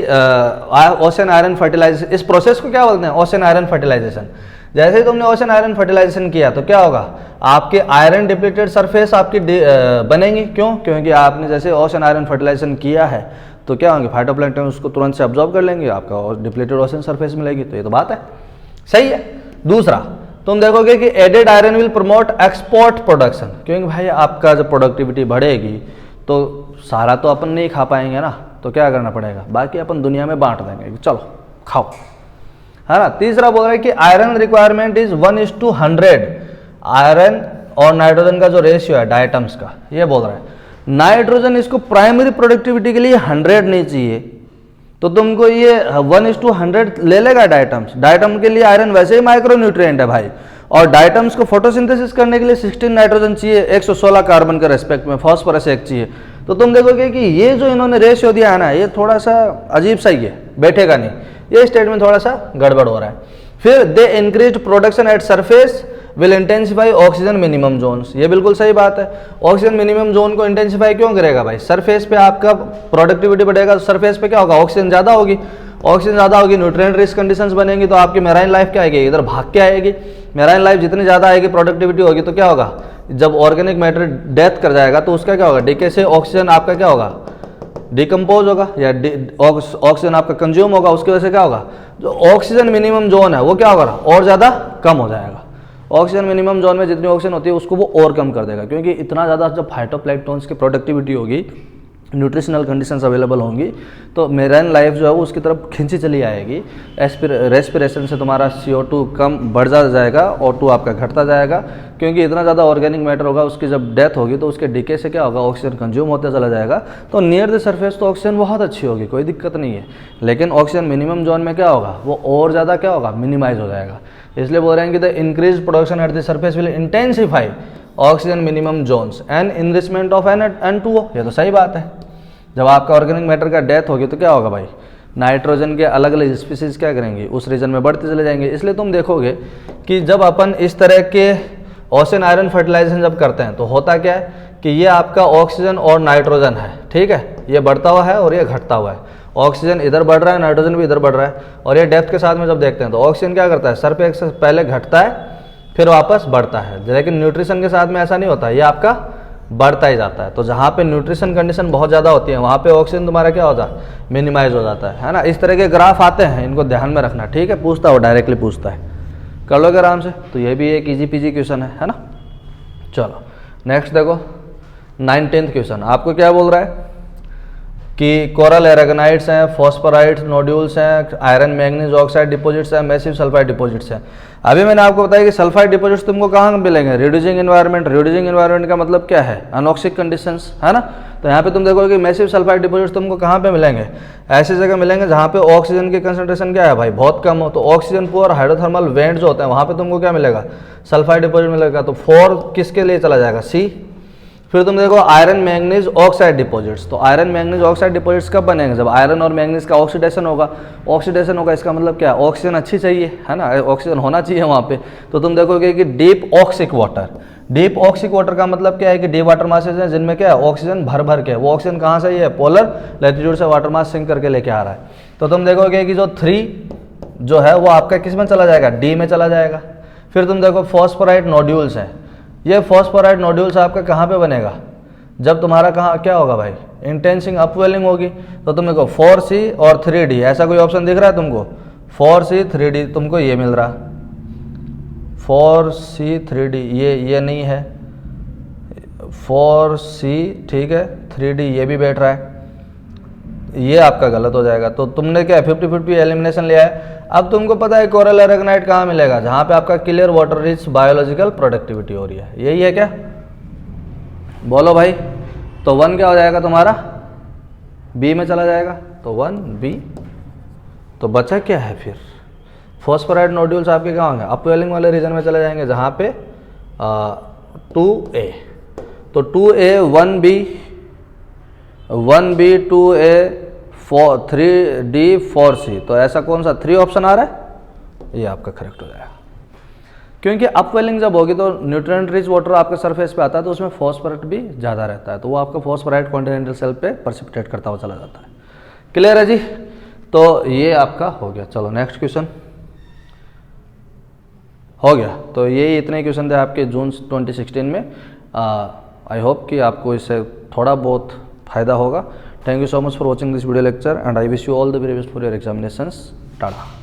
ओशन आयरन फर्टिलाइजेशन, इस प्रोसेस को क्या बोलते हैं, ओशन आयरन फर्टिलाइजेशन। जैसे ही तुमने ओशन आयरन फर्टिलाइजेशन किया तो क्या होगा, आपके आयरन डिप्लीटेड सरफेस आपकी बनेंगी। क्यों? क्योंकि आपने जैसे ओशन आयरन फर्टिलाइजेशन किया है तो क्या होंगे, फाइटोप्लैंक्टन उसको तुरंत से अब्जॉर्ब कर लेंगे, आपका डिप्लीटेड ओशन सरफेस मिलेगी। तो ये तो बात है, सही है। दूसरा, तुम देखोगे कि added iron will promote export production, क्योंकि भाई आपका जब प्रोडक्टिविटी बढ़ेगी तो सारा तो अपन नहीं खा पाएंगे ना, तो क्या करना पड़ेगा, बाकी अपन दुनिया में बांट देंगे, चलो खाओ, है ना। तीसरा बोल रहा है कि आयरन रिक्वायरमेंट इज 1:100, आयरन और नाइट्रोजन का जो रेशियो है डायटम्स का, ये बोल रहा है। नाइट्रोजन इसको प्राइमरी प्रोडक्टिविटी के लिए 100 नहीं चाहिए, तो तुमको ये 1:100 ले लेगा डायटम्स। डायटम के लिए आयरन वैसे ही माइक्रो न्यूट्रिएंट है भाई, और डायटम्स को फोटोसिंथेसिस करने के लिए 16 नाइट्रोजन चाहिए, 116 कार्बन के रेस्पेक्ट में, फॉस्फोरस 1 चाहिए। तो तुम देखोगे कि ये जो इन्होंने रेशियो दिया है ना, ये थोड़ा सा अजीब सा ही है, बैठेगा नहीं, ये स्टेटमेंट थोड़ा सा गड़बड़ हो रहा है। फिर they increase production at surface will intensify oxygen minimum zones, ये बिल्कुल सही बात है। ऑक्सीजन मिनिमम जोन को इंटेंसिफाई क्यों करेगा भाई, सरफेस पे आपका प्रोडक्टिविटी बढ़ेगा तो सरफेस पे क्या होगा, ऑक्सीजन ज़्यादा होगी, ऑक्सीजन ज़्यादा होगी, न्यूट्रिएंट रिच कंडीशंस बनेंगी, तो आपकी मेराइन लाइफ क्या आएगी, इधर भाग के आएगी। मेराइन लाइफ जितनी ज़्यादा आएगी, प्रोडक्टिविटी होगी, तो क्या होगा, जब ऑर्गेनिक मैटर डेथ कर जाएगा तो उसका क्या होगा, डीके से ऑक्सीजन आपका क्या होगा, डिकम्पोज होगा, या ऑक्सीजन आपका कंज्यूम होगा, उसकी वजह से क्या होगा, जो ऑक्सीजन मिनिमम जोन है वो क्या होगा, और ज़्यादा कम हो जाएगा। ऑक्सीजन मिनिमम जोन में जितनी ऑक्सीजन होती है उसको वो और कम कर देगा, क्योंकि इतना ज़्यादा जब फाइटोप्लैंक्टन्स की प्रोडक्टिविटी होगी, न्यूट्रिशनल कंडीशंस अवेलेबल होंगी, तो मेराइन लाइफ जो है वो उसकी तरफ खिंची चली आएगी। रेस्पिरेशन से तुम्हारा CO2 कम बढ़ जाएगा, O2 आपका घटता जाएगा, क्योंकि इतना ज़्यादा ऑर्गेनिक मैटर होगा, उसकी जब डेथ होगी तो उसके डीके से क्या होगा, ऑक्सीजन कंज्यूम होता चला जाएगा। तो नियर द सरफेस तो ऑक्सीजन बहुत अच्छी होगी, कोई दिक्कत नहीं है, लेकिन ऑक्सीजन मिनिमम जोन में क्या होगा, वो और ज़्यादा क्या होगा, मिनिमाइज हो जाएगा। इसलिए बोल रहे हैं कि the increase production at the surface will intensify oxygen minimum zones and enrichment of N2O, ये तो सही बात है। जब आपका ऑर्गेनिक मैटर का डेथ होगी तो क्या होगा भाई, नाइट्रोजन के अलग अलग स्पीसीज क्या करेंगी, उस रीजन में बढ़ते चले जाएंगे। इसलिए तुम देखोगे कि जब अपन इस तरह के ओशन आयरन फर्टिलाइजेशन जब करते हैं तो होता क्या है कि ये आपका ऑक्सीजन और नाइट्रोजन है, ठीक है, ये बढ़ता हुआ है और ये घटता हुआ है, ऑक्सीजन इधर बढ़ रहा है, नाइट्रोजन भी इधर बढ़ रहा है, और ये डेप्थ के साथ में जब देखते हैं तो ऑक्सीजन क्या करता है, सर पे पहले घटता है फिर वापस बढ़ता है, लेकिन न्यूट्रिशन के साथ में ऐसा नहीं होता, ये आपका बढ़ता ही जाता है। तो जहाँ पे न्यूट्रिशन कंडीशन बहुत ज़्यादा होती है वहाँ पे ऑक्सीजन तुम्हारा क्या होता है, मिनिमाइज हो जाता है ना। इस तरह के ग्राफ आते हैं, इनको ध्यान में रखना, ठीक है, पूछता हो डायरेक्टली पूछता है, कर लोगे आराम से। तो ये भी एक इजी पीजी क्वेश्चन है ना। चलो नेक्स्ट देखो 19th क्वेश्चन, आपको क्या बोल रहा है कि कोरल एरागोनाइट्स हैं, फॉस्फोराइट्स नोड्यूल्स हैं, आयरन मैंगनीज ऑक्साइड डिपॉजिट्स हैं, मैसिव सल्फाइड डिपॉजिट्स हैं। अभी मैंने आपको बताया कि सल्फाइड डिपॉजिट्स तुमको कहाँ मिलेंगे, रिड्यूसिंग एनवायरनमेंट। रिड्यूसिंग एनवायरनमेंट का मतलब क्या है, अनऑक्सिक कंडीशंस, है ना। तो यहाँ पे तुम देखोगे कि मैसिव सल्फाइड डिपॉजिट्स तुमको कहाँ पे मिलेंगे, ऐसी जगह मिलेंगे जहाँ पे ऑक्सीजन की कंसंट्रेशन क्या है भाई, बहुत कम हो। तो ऑक्सीजन पुअर हाइड्रोथर्मल वेंट जो होते हैं वहाँ पे तुमको क्या मिलेगा, सल्फाइड डिपॉजिट मिलेगा। तो 4 किसके लिए चला जाएगा, C। फिर तुम देखो आयरन मैंगनीज ऑक्साइड डिपॉजिट्स, तो आयरन मैंगनीज ऑक्साइड डिपॉजिट्स कब बनेंगे, जब आयरन और मैंगनीज का ऑक्सीडेशन होगा। ऑक्सीडेशन होगा इसका मतलब क्या, ऑक्सीजन अच्छी चाहिए, है ना, ऑक्सीजन होना चाहिए वहाँ पे। तो तुम देखोगे कि डीप ऑक्सिक वाटर, डीप ऑक्सिक वाटर का मतलब क्या है कि डीप वाटर मासेज हैं जिनमें क्या है, ऑक्सीजन भर भर के, वो ऑक्सीजन कहाँ से ही है, पोलर लैटिट्यूड से वाटर मास सिंक करके लेके आ रहा है। तो तुम देखोगे कि जो 3 जो है वो आपका किस में चला जाएगा, D में चला जाएगा। फिर तुम देखो फॉस्फोराइट नोड्यूल्स हैं, ये फॉस्फोराइट नोड्यूल्स आपका कहाँ पे बनेगा, जब तुम्हारा कहाँ क्या होगा भाई, इंटेंसिंग अपवेलिंग होगी। तो तुम देखो 4C और 3D, ऐसा कोई ऑप्शन दिख रहा है तुमको, 4C 3D तुमको ये मिल रहा, 4C 3D ये नहीं है, 4C ठीक है, 3D ये भी बैठ रहा है, ये आपका गलत हो जाएगा। तो तुमने क्या 50-50 एलिमिनेशन लिया है। अब तुमको पता है कोरल एरागोनाइट कहाँ मिलेगा, जहाँ पे आपका clear water rich biological productivity हो रही है, यही है क्या, बोलो भाई। तो 1 क्या हो जाएगा तुम्हारा, B में चला जाएगा, तो 1B। तो बचा क्या है फिर, फॉस्फोराइड नोड्यूल्स आपके कहाँ होंगे, अपवेलिंग वाले रीजन में चले जाएंगे जहाँ पे 2A। तो 2A 1B 1B 2A 3D 4C, तो ऐसा कौन सा 3 ऑप्शन आ रहा है, ये आपका करेक्ट हो जाएगा। क्योंकि अपवेलिंग जब होगी तो न्यूट्रिएंट रिच वाटर आपके सरफेस पे आता है तो उसमें फॉस्फोरेट भी ज़्यादा रहता है, तो वो आपका फॉस्फोराइट कॉन्टिनेंटल शेल्फ पे प्रेसिपिटेट करता हुआ चला जाता है। क्लियर है जी, तो ये आपका हो गया। चलो नेक्स्ट क्वेश्चन, हो गया। तो यही इतने क्वेश्चन थे आपके जून 2016 में। आई होप कि आपको इससे थोड़ा बहुत फ़ायदा होगा। Thank you so much for watching this video lecture and I wish you all the very best for your examinations. Tata.